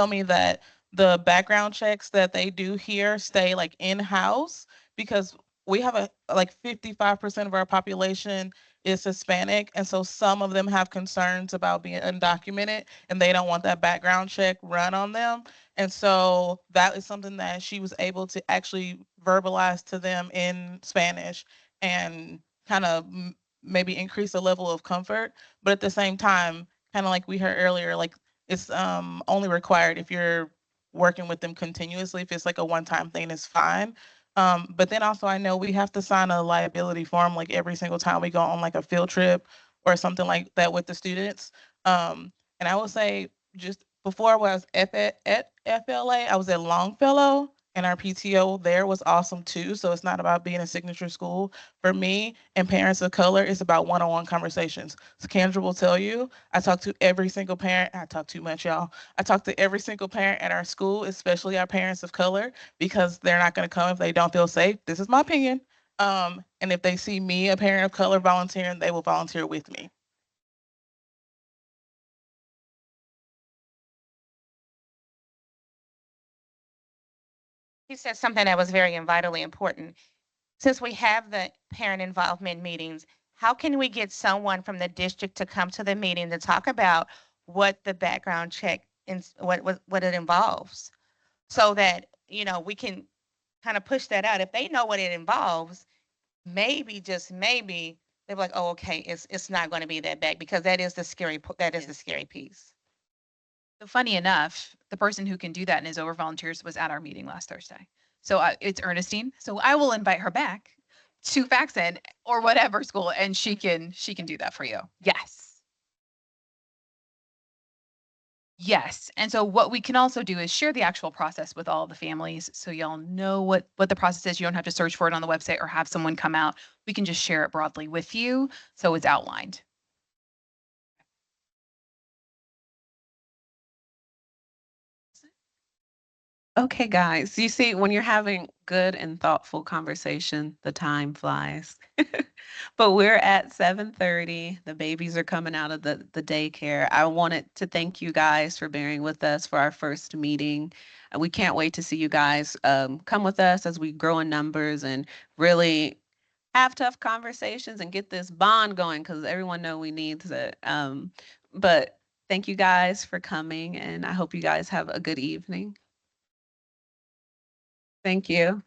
me that the background checks that they do here stay like in-house because we have like 55% of our population is Hispanic, and so some of them have concerns about being undocumented and they don't want that background check run on them. And so that is something that she was able to actually verbalize to them in Spanish and kind of maybe increase the level of comfort. But at the same time, kind of like we heard earlier, like it's only required if you're working with them continuously. If it's like a one-time thing, it's fine. But then also I know we have to sign a liability form like every single time we go on like a field trip or something like that with the students. And I will say just before I was at FLA, I was at Longfellow and our PTO there was awesome too. So it's not about being a signature school. For me and parents of color, it's about one-on-one conversations. So Kendra will tell you, I talk to every single parent. I talk too much, y'all. I talk to every single parent at our school, especially our parents of color, because they're not going to come if they don't feel safe. This is my opinion. And if they see me, a parent of color, volunteering, they will volunteer with me. You said something that was very and vitally important. Since we have the parent involvement meetings, how can we get someone from the district to come to the meeting to talk about what the background check and what it involves, so that we can kind of push that out? If they know what it involves, maybe just maybe they're like, oh, okay, it's not going to be that bad, because that is the scary the scary piece. So funny enough, the person who can do that and is over volunteers was at our meeting last Thursday. So it's Ernestine. So I will invite her back to Faxon or whatever school, and she can do that for you. Yes. Yes. And so what we can also do is share the actual process with all the families, so y'all know what the process is. You don't have to search for it on the website or have someone come out. We can just share it broadly with you, so it's outlined. Okay, guys, you see, when you're having good and thoughtful conversation, the time flies. But we're at 7:30. The babies are coming out of the daycare. I wanted to thank you guys for bearing with us for our first meeting. We can't wait to see you guys come with us as we grow in numbers and really have tough conversations and get this bond going, because everyone know we need it. But thank you guys for coming, and I hope you guys have a good evening. Thank you.